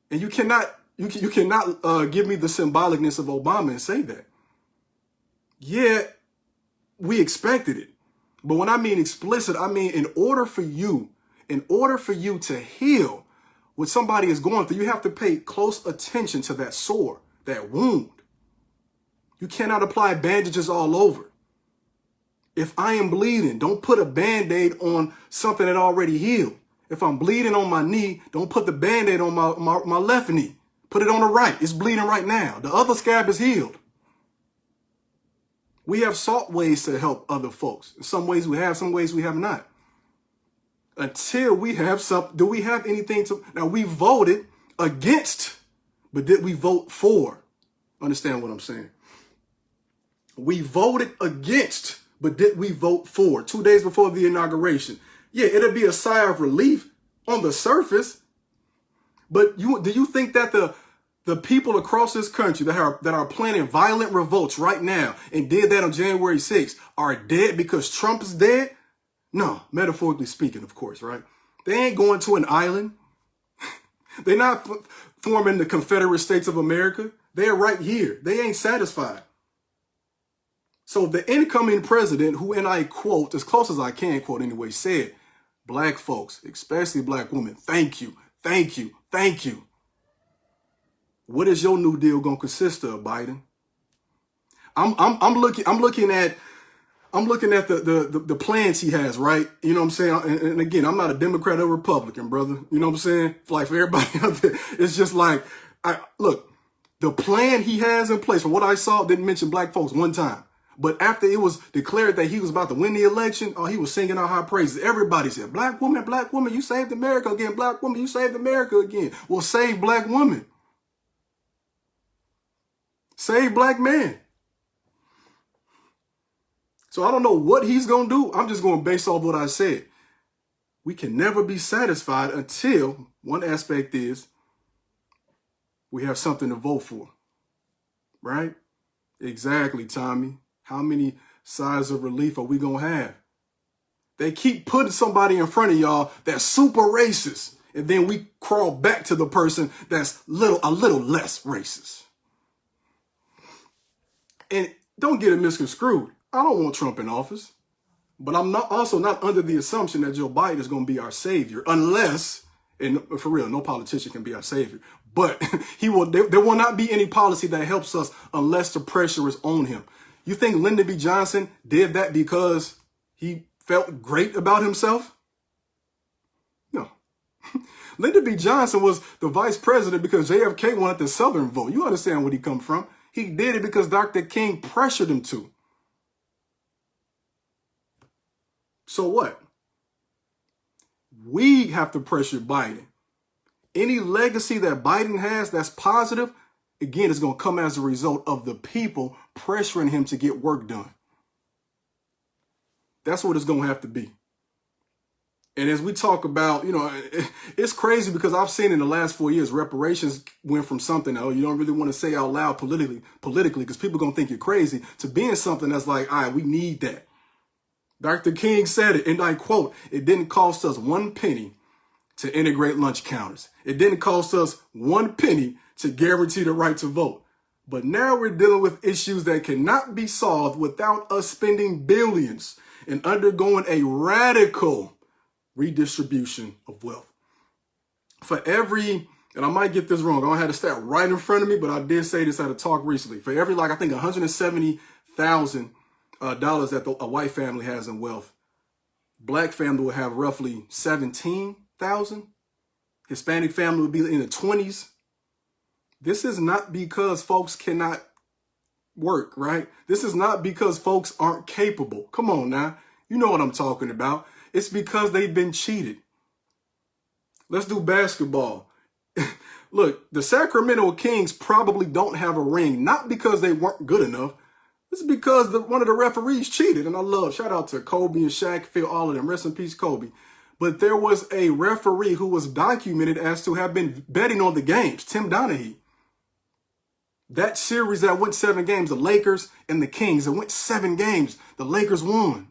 And you cannot give me the symbolicness of Obama and say that. Yeah, we expected it. But when I mean explicit, I mean in order for you to heal what somebody is going through, you have to pay close attention to that sore, that wound. You cannot apply bandages all over. If I am bleeding, don't put a Band-Aid on something that already healed. If I'm bleeding on my knee, don't put the Band-Aid on my left knee. Put it on the right. It's bleeding right now. The other scab is healed. We have sought ways to help other folks. In some ways we have, some ways we have not. Until we have something, do we have anything to, now we voted against, but did we vote for? Understand what I'm saying? We voted against, but did we vote for? 2 days before the inauguration. Yeah, it'll be a sigh of relief on the surface. But do you think that the people across this country that are planning violent revolts right now and did that on January 6th are dead because Trump is dead? No, metaphorically speaking, of course, right? They ain't going to an island. They're not forming the Confederate States of America. They're right here. They ain't satisfied. So the incoming president, who, and I quote, as close as I can quote anyway, said, black folks, especially black women, thank you, thank you, thank you. What is your New Deal going to consist of, Biden? I'm looking at the plans he has, right? You know what I'm saying? And again, I'm not a Democrat or Republican, brother. You know what I'm saying? Like for everybody out there, it's just like, look, the plan he has in place, from what I saw, didn't mention black folks one time. But after it was declared that he was about to win the election, he was singing out high praises. Everybody said, black woman, you saved America again. Black woman, you saved America again. Well, save black woman. Save black man. So I don't know what he's going to do. I'm just going based off what I said. We can never be satisfied until one aspect is we have something to vote for. Right? Exactly, Tommy. How many sides of relief are we going to have? They keep putting somebody in front of y'all that's super racist. And then we crawl back to the person that's a little less racist. And don't get it misconstrued. I don't want Trump in office. But I'm also not under the assumption that Joe Biden is going to be our savior. Unless, and for real, no politician can be our savior. But there will not be any policy that helps us unless the pressure is on him. You think Lyndon B. Johnson did that because he felt great about himself? No. Lyndon B. Johnson was the vice president because JFK wanted the Southern vote. You understand where he come from. He did it because Dr. King pressured him to. So what? We have to pressure Biden. Any legacy that Biden has that's positive, again, is going to come as a result of the people pressuring him to get work done. That's what it's going to have to be. And as we talk about, it's crazy because I've seen in the last 4 years, reparations went from something, you don't really want to say out loud politically, because people are going to think you're crazy, to being something that's like, all right, we need that. Dr. King said it, and I quote, it didn't cost us 1 penny to integrate lunch counters. It didn't cost us 1 penny to guarantee the right to vote. But now we're dealing with issues that cannot be solved without us spending billions and undergoing a radical redistribution of wealth. For every, and I might get this wrong, I don't have the stat right in front of me, but I did say this at a talk recently. For every, like, I think $170,000 that a white family has in wealth, black family will have roughly 17,000. Hispanic family would be in the 20s. This is not because folks cannot work, right? This is not because folks aren't capable. Come on now. You know what I'm talking about. It's because they've been cheated. Let's do basketball. Look, the Sacramento Kings probably don't have a ring, not because they weren't good enough. It's because one of the referees cheated. And I love, shout out to Kobe and Shaq, Phil, all of them. Rest in peace, Kobe. But there was a referee who was documented as to have been betting on the games, Tim Donaghy. That series that went 7 games, the Lakers and the Kings, it went 7 games. The Lakers won.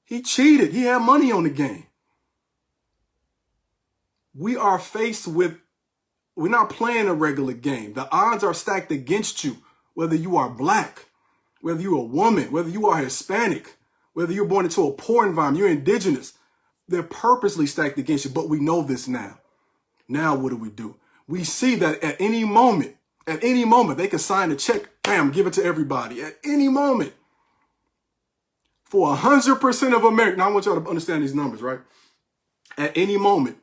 He cheated. He had money on the game. We are faced with, we're not playing a regular game. The odds are stacked against you, whether you are black, whether you're a woman, whether you are Hispanic, whether you're born into a poor environment, you're indigenous. They're purposely stacked against you, but we know this now. Now what do? We see that at any moment, they can sign a check, bam, give it to everybody. At any moment. For 100% of Americans, now I want y'all to understand these numbers, right? At any moment,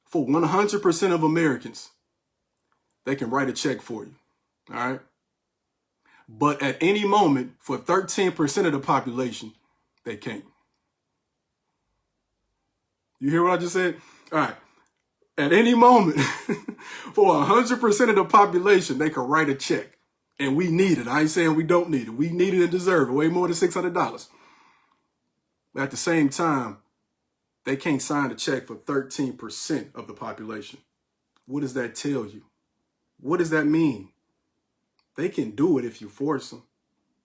for 100% of Americans, they can write a check for you, all right? But at any moment, for 13% of the population, they can't. You hear what I just said? All right. At any moment, for 100% of the population, they can write a check. And we need it. I ain't saying we don't need it. We need it and deserve it. Way more than $600. But at the same time, they can't sign a check for 13% of the population. What does that tell you? What does that mean? They can do it if you force them.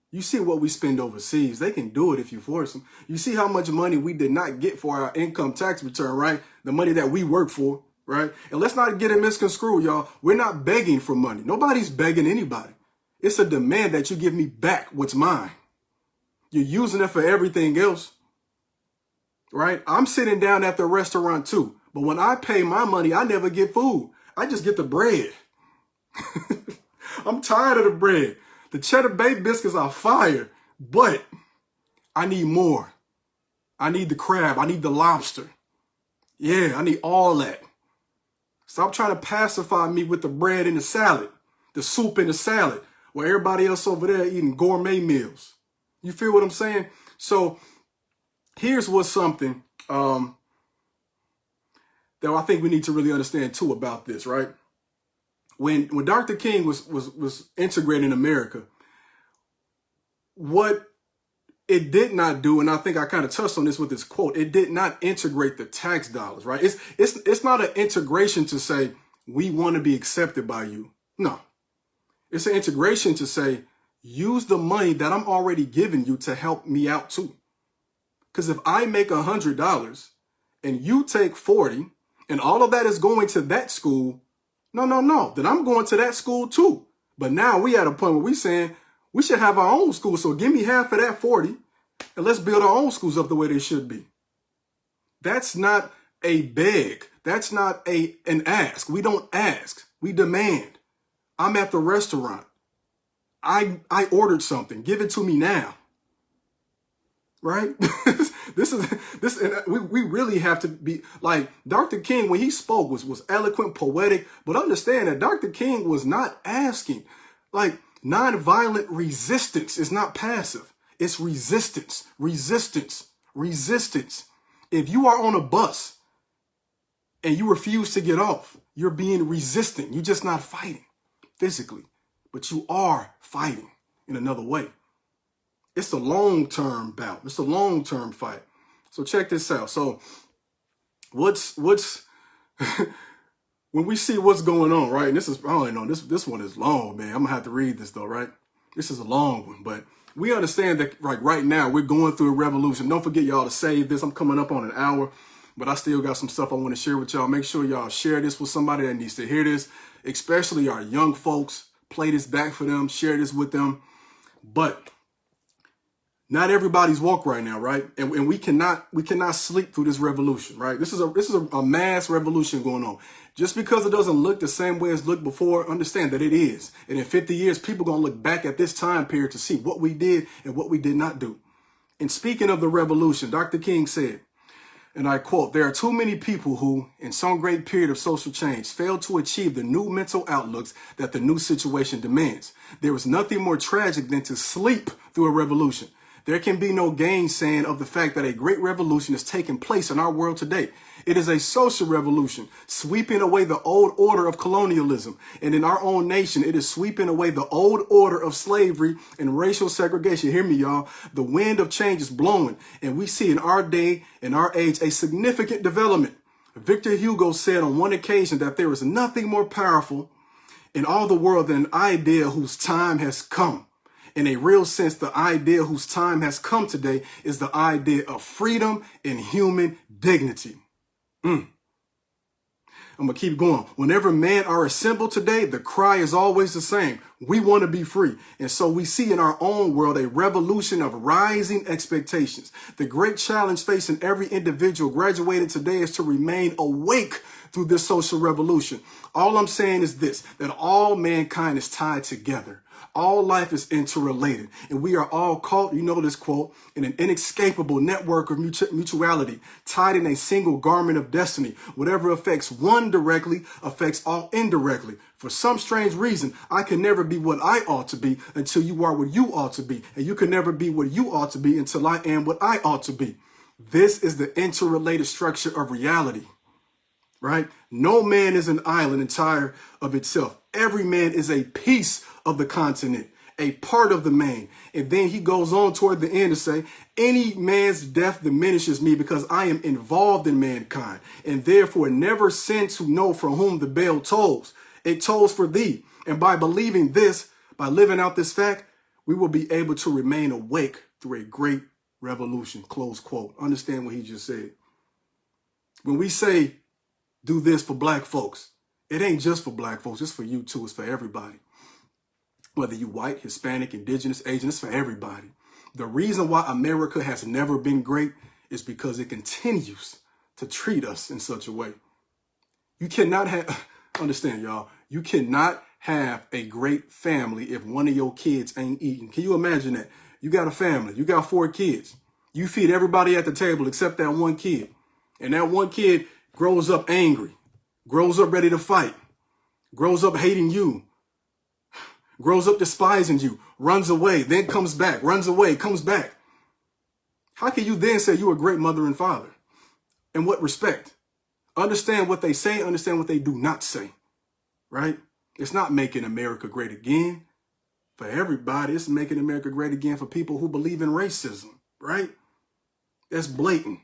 You see what we spend overseas. They can do it if you force them. You see how much money we did not get for our income tax return, right? The money that we work for, right? And let's not get it misconstrued, y'all. We're not begging for money. Nobody's begging anybody. It's a demand that you give me back what's mine. You're using it for everything else, right? I'm sitting down at the restaurant too. But when I pay my money, I never get food. I just get the bread. I'm tired of the bread. The cheddar bay biscuits are fire, but I need more. I need the crab. I need the lobster. Yeah, I need all that. Stop trying to pacify me with the bread and the salad, the soup and the salad, while everybody else over there eating gourmet meals. You feel what I'm saying? So here's what's something that I think we need to really understand too about this, right? When Dr. King was integrating in America, what it did not do, and I think I kind of touched on this with this quote, it did not integrate the tax dollars, right? It's not an integration to say, we want to be accepted by you. No. It's an integration to say, use the money that I'm already giving you to help me out too. Because if I make $100 and you take 40 and all of that is going to that school, no, then I'm going to that school too. But now we at a point where we saying we should have our own school. So give me half of that 40 and let's build our own schools up the way they should be. That's not a beg. That's not an ask. We don't ask. We demand. I'm at the restaurant. I ordered something. Give it to me now. Right? We really have to be like Dr. King when he spoke was eloquent, poetic, but understand that Dr. King was not asking. Like nonviolent resistance is not passive. It's resistance, resistance, resistance. If you are on a bus and you refuse to get off, you're being resistant. You're just not fighting physically, but you are fighting in another way. It's a long-term bout. It's a long-term fight. So check this out. So what's when we see what's going on, right? And this is, I don't know, this one is long, man. I'm gonna have to read this though, right? This is a long one, but we understand that like right now we're going through a revolution. Don't forget y'all to save this. I'm coming up on an hour, but I still got some stuff I want to share with y'all. Make sure y'all share this with somebody that needs to hear this, especially our young folks. Play this back for them, share this with them. But Not everybody's woke right now, right? And we cannot sleep through this revolution, right? This is a mass revolution going on. Just because it doesn't look the same way as looked before, understand that it is. And in 50 years, people are going to look back at this time period to see what we did and what we did not do. And speaking of the revolution, Dr. King said, and I quote, "There are too many people who, in some great period of social change, fail to achieve the new mental outlooks that the new situation demands. There is nothing more tragic than to sleep through a revolution. There can be no gainsaying of the fact that a great revolution is taking place in our world today. It is a social revolution, sweeping away the old order of colonialism. And in our own nation, it is sweeping away the old order of slavery and racial segregation." Hear me, y'all. The wind of change is blowing, and we see in our day, in our age, a significant development. Victor Hugo said on one occasion that there is nothing more powerful in all the world than an idea whose time has come. In a real sense, the idea whose time has come today is the idea of freedom and human dignity. I'm going to keep going. Whenever men are assembled today, the cry is always the same. We want to be free. And so we see in our own world a revolution of rising expectations. The great challenge facing every individual graduated today is to remain awake through this social revolution. All I'm saying is this, that all mankind is tied together. All life is interrelated, and we are all caught, you know this quote, in an inescapable network of mutuality, tied in a single garment of destiny. Whatever affects one directly affects all indirectly. For some strange reason, I can never be what I ought to be until you are what you ought to be, and you can never be what you ought to be until I am what I ought to be. This is the interrelated structure of reality, right? No man is an island entire of itself. Every man is a piece of the continent, a part of the man. And then he goes on toward the end to say, any man's death diminishes me because I am involved in mankind, and therefore never sin to know from whom the bell tolls. It tolls for thee. And by believing this, by living out this fact, we will be able to remain awake through a great revolution. Close quote. Understand what he just said. When we say do this for black folks, it ain't just for black folks. It's for you too. It's for everybody. Whether you white, Hispanic, indigenous, Asian, it's for everybody. The reason why America has never been great is because it continues to treat us in such a way. You cannot have, understand y'all, you cannot have a great family if one of your kids ain't eating. Can you imagine that? You got a family, you got 4 kids. You feed everybody at the table except that one kid. And that one kid grows up angry, grows up ready to fight, grows up hating you, grows up despising you, runs away, then comes back, runs away, comes back. How can you then say you're a great mother and father? In what respect? Understand what they say, understand what they do not say, right? It's not making America great again for everybody. It's making America great again for people who believe in racism, right? That's blatant.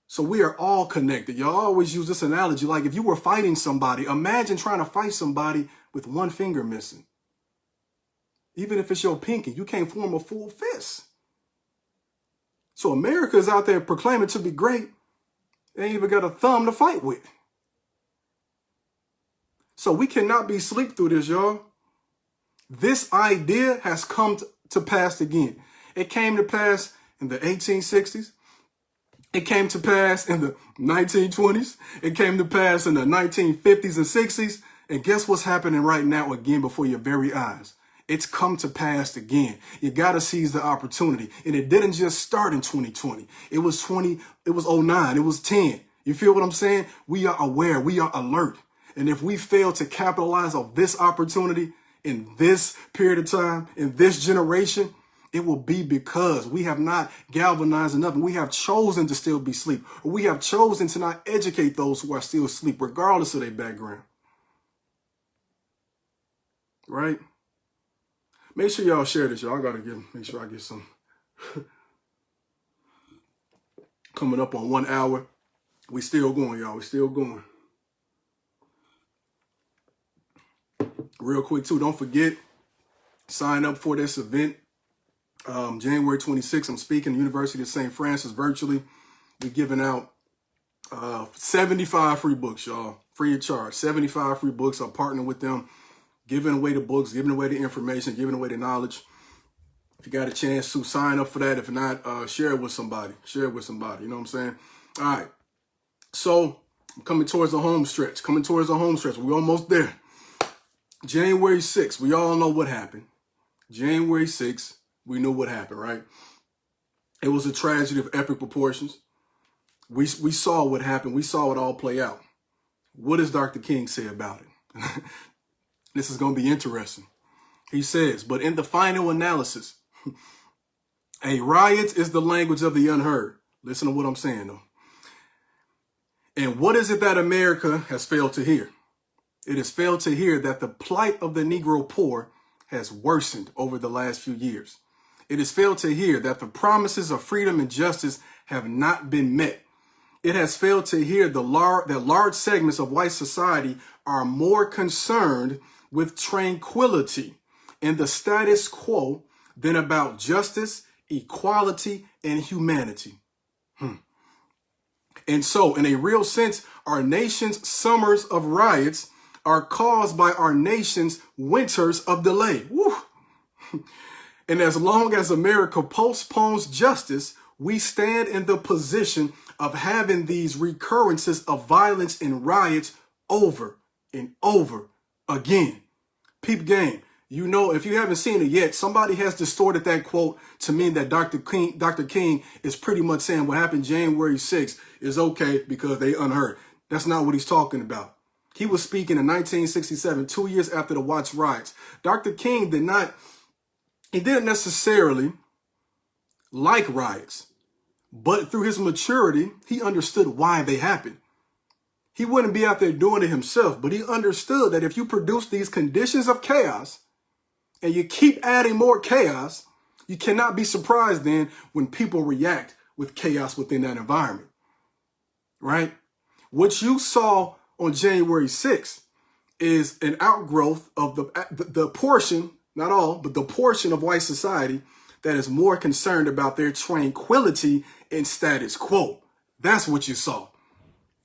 So we are all connected. Y'all always use this analogy. Like if you were fighting somebody, imagine trying to fight somebody with one finger missing. Even if it's your pinky, you can't form a full fist. So America is out there proclaiming to be great. They ain't even got a thumb to fight with. So we cannot be asleep through this, y'all. This idea has come to pass again. It came to pass in the 1860s. It came to pass in the 1920s. It came to pass in the 1950s and 60s. And guess what's happening right now again before your very eyes? It's come to pass again. You got to seize the opportunity. And it didn't just start in 2020. It was 09, it was 10. You feel what I'm saying? We are aware, we are alert. And if we fail to capitalize on this opportunity in this period of time, in this generation, it will be because we have not galvanized enough, and we have chosen to still be asleep, or we have chosen to not educate those who are still asleep, regardless of their background. Right? Make sure y'all share this, y'all. I gotta make sure I get some. Coming up on 1 hour. We still going, y'all. We still going. Real quick, too, don't forget, sign up for this event. January 26th, I'm speaking at the University of St. Francis virtually. We're giving out 75 free books, y'all. Free of charge. 75 free books. I'm partnering with them, giving away the books, giving away the information, giving away the knowledge. If you got a chance to sign up for that, if not, share it with somebody. Share it with somebody. You know what I'm saying? All right. So I'm coming towards the home stretch. We're almost there. January 6th. We all know what happened. January 6th. We knew what happened, right? It was a tragedy of epic proportions. We saw what happened. We saw it all play out. What does Dr. King say about it? This is going to be interesting. He says, but in the final analysis, a riot is the language of the unheard. Listen to what I'm saying, though. And what is it that America has failed to hear? It has failed to hear that the plight of the Negro poor has worsened over the last few years. It has failed to hear that the promises of freedom and justice have not been met. It has failed to hear that large segments of white society are more concerned with tranquility and the status quo than about justice, equality, and humanity. And so, in a real sense, our nation's summers of riots are caused by our nation's winters of delay. Woo. And as long as America postpones justice, we stand in the position of having these recurrences of violence and riots over and over again. Peep game. You know, if you haven't seen it yet, somebody has distorted that quote to mean that Dr. King is pretty much saying what happened January 6th is okay because they unheard. That's not what he's talking about. He was speaking in 1967, 2 years after the Watts riots. Dr. King didn't necessarily like riots, but through his maturity, he understood why they happened. He wouldn't be out there doing it himself, but he understood that if you produce these conditions of chaos and you keep adding more chaos, you cannot be surprised then when people react with chaos within that environment, right? What you saw on January 6th is an outgrowth of the portion, not all, but the portion of white society that is more concerned about their tranquility and status quo. That's what you saw.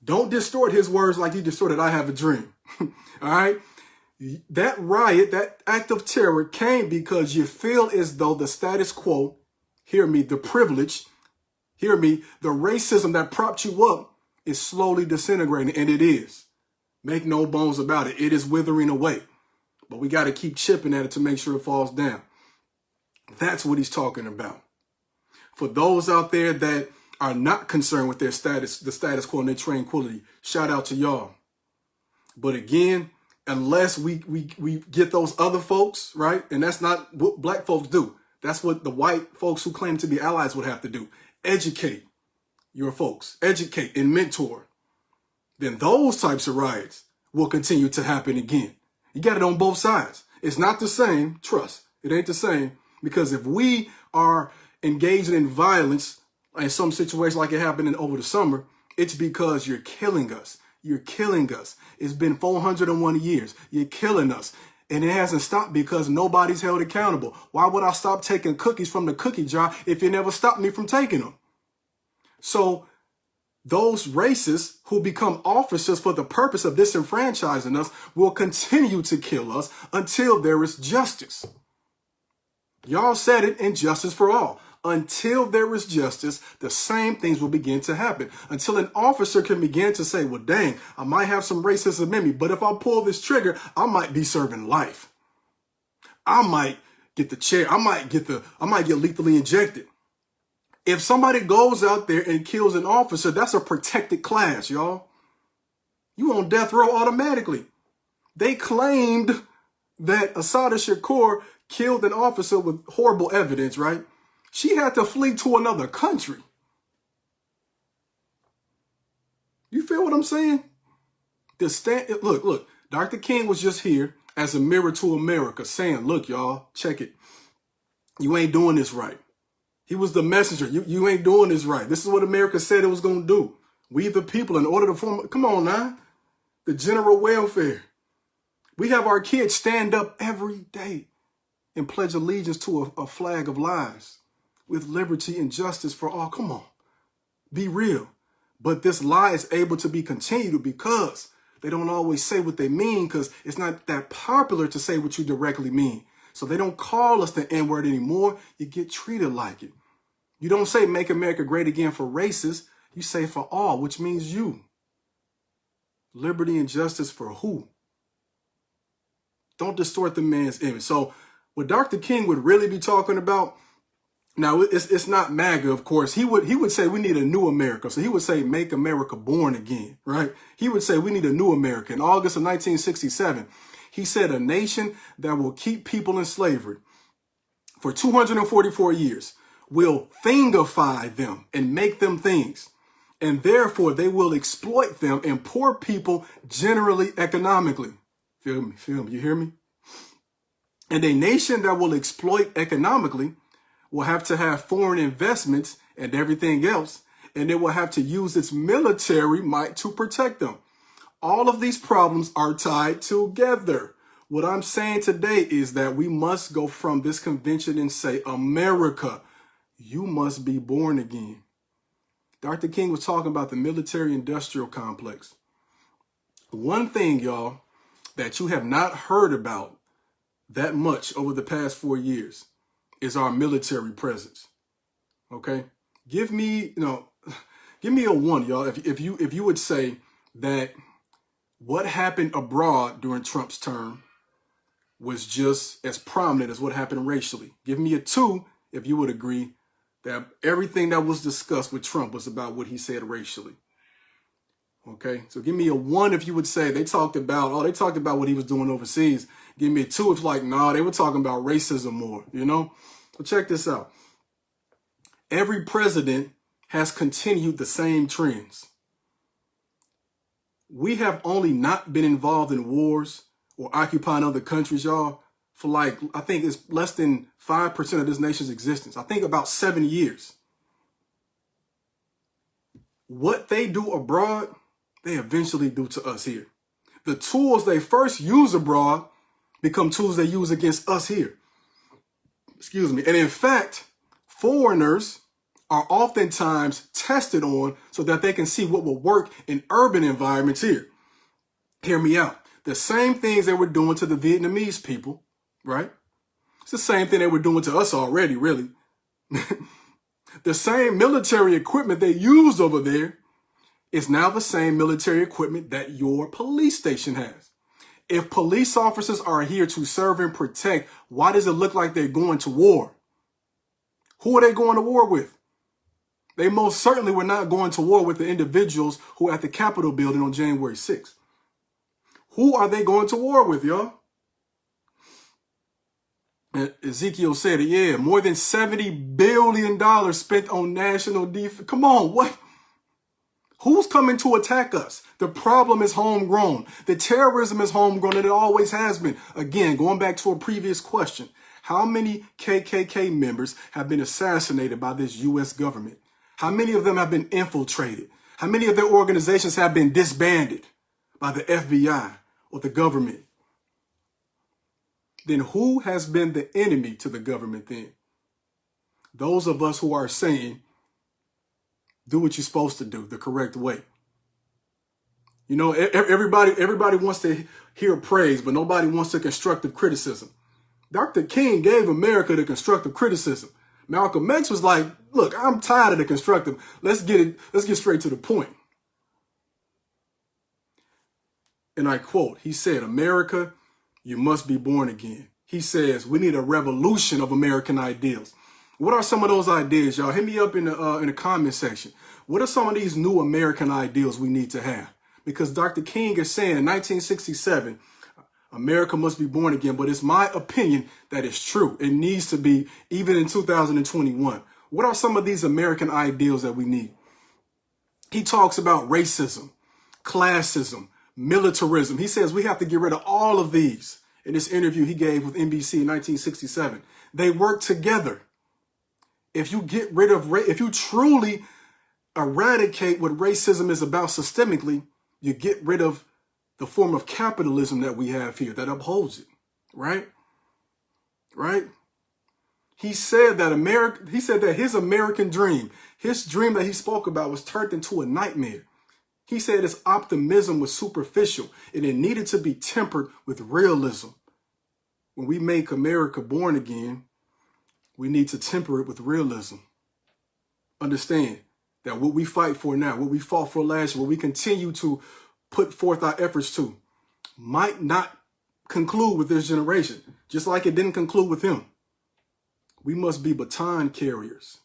Don't distort his words like you distorted I Have a Dream. All right? That riot, that act of terror came because you feel as though the status quo, hear me, the privilege, hear me, the racism that propped you up is slowly disintegrating, and it is. Make no bones about it. It is withering away. But we got to keep chipping at it to make sure it falls down. That's what he's talking about. For those out there that are not concerned with their status, the status quo and their tranquility, shout out to y'all. But again, unless we get those other folks, right? And that's not what black folks do. That's what the white folks who claim to be allies would have to do. Educate your folks. Educate and mentor. Then those types of riots will continue to happen again. You got it on both sides. It's not the same. Trust. It ain't the same. Because if we are engaging in violence in some situation like it happened over the summer, it's because you're killing us. You're killing us. It's been 401 years. You're killing us. And it hasn't stopped because nobody's held accountable. Why would I stop taking cookies from the cookie jar if you never stopped me from taking them? So those racists who become officers for the purpose of disenfranchising us will continue to kill us until there is justice. Y'all said it in Justice for All. Until there is justice, the same things will begin to happen. Until an officer can begin to say, well, dang, I might have some racism in me, but if I pull this trigger, I might be serving life. I might get the chair. I might get lethally injected. If somebody goes out there and kills an officer, that's a protected class, y'all. You on death row automatically. They claimed that Assata Shakur killed an officer with horrible evidence, right? She had to flee to another country. You feel what I'm saying? Look, Dr. King was just here as a mirror to America saying, look, y'all, check it. You ain't doing this right. He was the messenger. You ain't doing this right. This is what America said it was going to do. We the people, in order to form, come on now, the general welfare. We have our kids stand up every day and pledge allegiance to a flag of lies with liberty and justice for all. Come on, be real. But this lie is able to be continued because they don't always say what they mean because it's not that popular to say what you directly mean. So they don't call us the N-word anymore. You get treated like it. You don't say make America great again for races. You say for all, which means you. Liberty and justice for who? Don't distort the man's image. So what Dr. King would really be talking about, now it's not MAGA, of course. He would say we need a new America. So he would say make America born again, right? He would say we need a new America. In August of 1967, he said a nation that will keep people in slavery for 244 years will thingify them and make them things. And therefore they will exploit them and poor people generally economically. Feel me, you hear me? And a nation that will exploit economically will have to have foreign investments and everything else, and it will have to use its military might to protect them. All of these problems are tied together. What I'm saying today is that we must go from this convention and say, America, you must be born again. Dr. King was talking about the military-industrial complex. One thing, y'all, that you have not heard about that much over the past 4 years is our military presence. Okay? Give me a one, y'all, if you would say that what happened abroad during Trump's term was just as prominent as what happened racially. Give me a two if you would agree that everything that was discussed with Trump was about what he said racially. Okay, so give me a one if you would say they talked about what he was doing overseas. Give me a two if like, nah, they were talking about racism more, you know? So check this out. Every president has continued the same trends. We have only not been involved in wars or occupying other countries, y'all, for like, I think it's less than 5% of this nation's existence. I think about 7 years. What they do abroad, they eventually do to us here. The tools they first use abroad become tools they use against us here. Excuse me. And in fact, foreigners are oftentimes tested on so that they can see what will work in urban environments here. Hear me out. The same things they were doing to the Vietnamese people, right? It's the same thing they were doing to us already, really. The same military equipment they used over there is now the same military equipment that your police station has. If police officers are here to serve and protect, why does it look like they're going to war? Who are they going to war with? They most certainly were not going to war with the individuals who were at the Capitol building on January 6th. Who are they going to war with, y'all? Ezekiel said it, yeah, more than $70 billion spent on national defense. Come on, what? Who's coming to attack us? The problem is homegrown. The terrorism is homegrown, and it always has been. Again, going back to a previous question, how many KKK members have been assassinated by this U.S. government? How many of them have been infiltrated? How many of their organizations have been disbanded by the FBI or the government? Then who has been the enemy to the government then? Those of us who are saying, do what you're supposed to do the correct way. You know, everybody wants to hear praise, but nobody wants the constructive criticism. Dr. King gave America the constructive criticism. Malcolm X was like, look, I'm tired of the constructive. Let's get straight to the point. And I quote, he said, America, you must be born again. He says, we need a revolution of American ideals. What are some of those ideas, y'all? Hit me up in the comment section. What are some of these new American ideals we need to have? Because Dr. King is saying in 1967, America must be born again. But it's my opinion that it's true. It needs to be even in 2021. What are some of these American ideals that we need? He talks about racism, classism, militarism. He says we have to get rid of all of these. In this interview he gave with NBC in 1967, they work together. If you truly eradicate what racism is about systemically, you get rid of the form of capitalism that we have here that upholds it, right? Right? He said that his American dream, his dream that he spoke about was turned into a nightmare. He said his optimism was superficial and it needed to be tempered with realism. when we make America born again, we need to temper it with realism. Understand that what we fight for now, what we fought for last year, what we continue to put forth our efforts to, might not conclude with this generation, just like it didn't conclude with him. We must be baton carriers.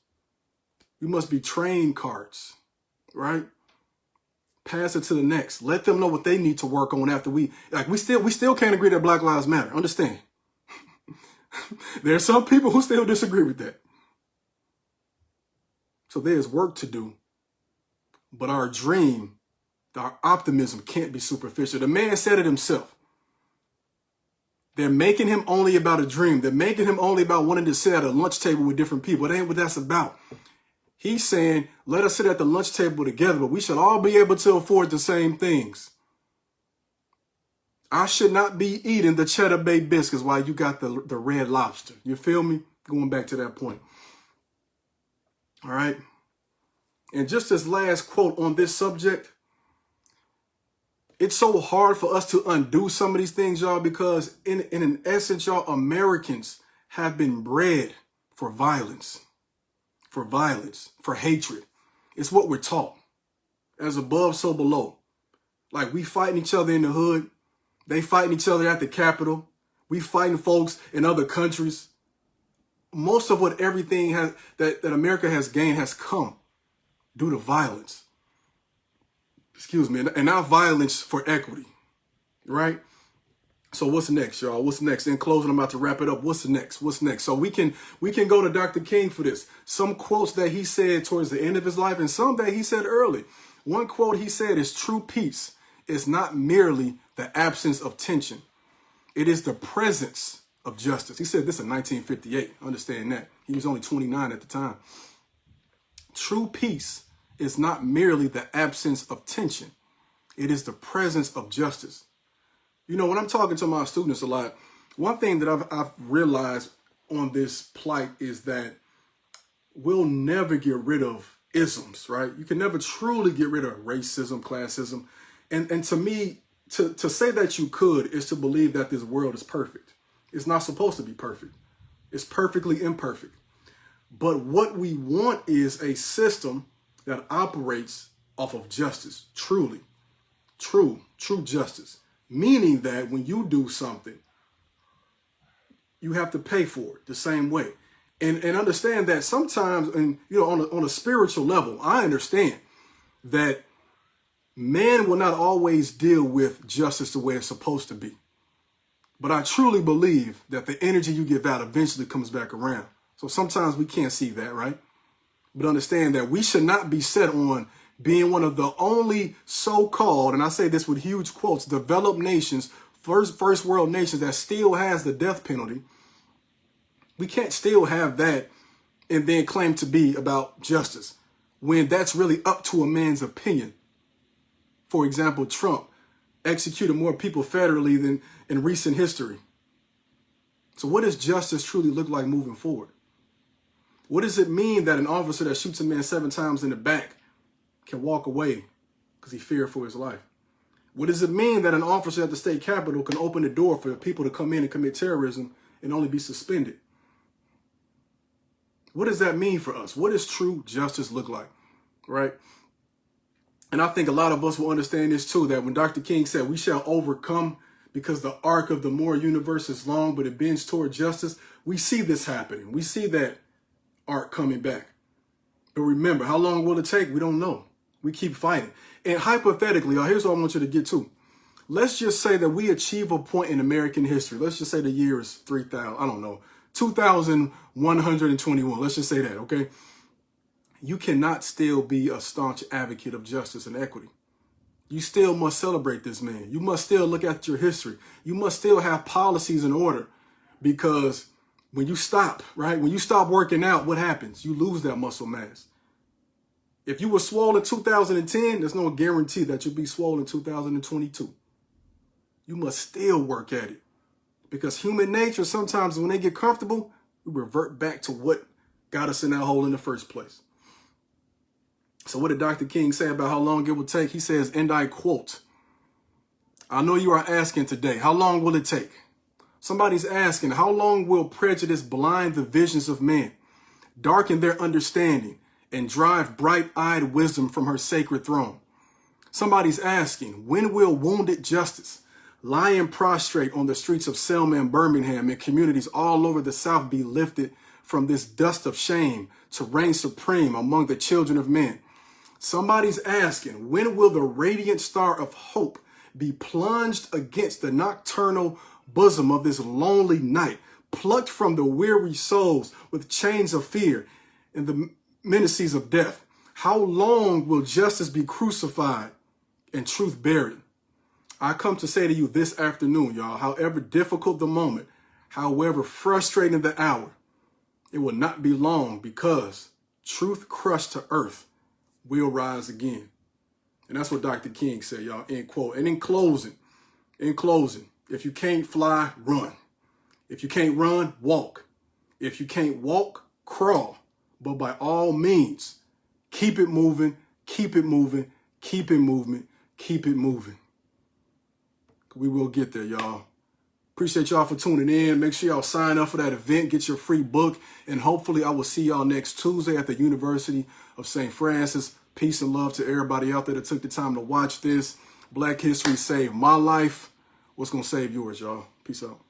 We must be train carts, right? Pass it to the next. Let them know what they need to work on after we still can't agree that Black Lives Matter. Understand? There are some people who still disagree with that. So there's work to do. But our dream, our optimism can't be superficial. The man said it himself. They're making him only about a dream. They're making him only about wanting to sit at a lunch table with different people. It ain't what that's about. He's saying, let us sit at the lunch table together, but we should all be able to afford the same things. I should not be eating the Cheddar Bay biscuits while you got the Red Lobster. You feel me? Going back to that point. All right. And just this last quote on this subject, it's so hard for us to undo some of these things, y'all, because in an essence, y'all, Americans have been bred for violence, for hatred. It's what we're taught. As above, so below. Like we fighting each other in the hood. They fighting each other at the Capitol. We fighting folks in other countries. Most of what everything has that America has gained has come due to violence. Excuse me. And not violence for equity. Right? So what's next, y'all? What's next? In closing, I'm about to wrap it up. What's next? What's next? So we can go to Dr. King for this. Some quotes that he said towards the end of his life and some that he said early. One quote he said is, true peace is not merely the absence of tension. It is the presence of justice. He said this in 1958. Understand that. He was only 29 at the time. True peace is not merely the absence of tension. It is the presence of justice. You know, when I'm talking to my students a lot, one thing that I've realized on this plight is that we'll never get rid of isms, right? You can never truly get rid of racism, classism. And to me, to say that you could is to believe that this world is perfect. It's not supposed to be perfect. It's perfectly imperfect. But what we want is a system that operates off of justice, truly. True justice. Meaning that when you do something, you have to pay for it the same way. And understand that sometimes, and you know, on a spiritual level, I understand that man will not always deal with justice the way it's supposed to be. But I truly believe that the energy you give out eventually comes back around. So sometimes we can't see that, right? But understand that we should not be set on being one of the only so-called, and I say this with huge quotes, developed nations, first world nations that still has the death penalty. We can't still have that and then claim to be about justice when that's really up to a man's opinion. For example, Trump executed more people federally than in recent history. So what does justice truly look like moving forward? What does it mean that an officer that shoots a man 7 times in the back can walk away because he feared for his life? What does it mean that an officer at the state capitol can open the door for people to come in and commit terrorism and only be suspended? What does that mean for us? What does true justice look like, right? And I think a lot of us will understand this too, that when Dr. King said we shall overcome because the arc of the moral universe is long, but it bends toward justice, we see this happening. We see that arc coming back. But remember, how long will it take? We don't know. We keep fighting. And hypothetically, here's what I want you to get to. Let's just say that we achieve a point in American history. Let's just say the year is 3000, I don't know, 2121. Let's just say that, okay? You cannot still be a staunch advocate of justice and equity. You still must celebrate this man. You must still look at your history. You must still have policies in order, because when you stop, right? When you stop working out, what happens? You lose that muscle mass. If you were swole in 2010, there's no guarantee that you'll be swole in 2022. You must still work at it, because human nature, sometimes when they get comfortable, we revert back to what got us in that hole in the first place. So what did Dr. King say about how long it will take? He says, and I quote, "I know you are asking today, how long will it take? Somebody's asking, how long will prejudice blind the visions of men, darken their understanding, and drive bright-eyed wisdom from her sacred throne? Somebody's asking, when will wounded justice, lying prostrate on the streets of Selma and Birmingham and communities all over the South, be lifted from this dust of shame to reign supreme among the children of men? Somebody's asking, when will the radiant star of hope be plunged against the nocturnal bosom of this lonely night, plucked from the weary souls with chains of fear and the menaces of death? How long will justice be crucified and truth buried? I come to say to you this afternoon, y'all, however difficult the moment, however frustrating the hour, it will not be long, because truth crushed to earth will rise again. And that's what Dr. King said, y'all, end quote. And in closing, if you can't fly, run. If you can't run, walk. If you can't walk, crawl. But by all means, keep it moving, keep it moving, keep it moving, keep it moving. We will get there, y'all. Appreciate y'all for tuning in. Make sure y'all sign up for that event, get your free book, and hopefully I will see y'all next Tuesday at the University of St. Francis. Peace and love to everybody out there that took the time to watch this. Black history saved my life. What's going to save yours, y'all? Peace out.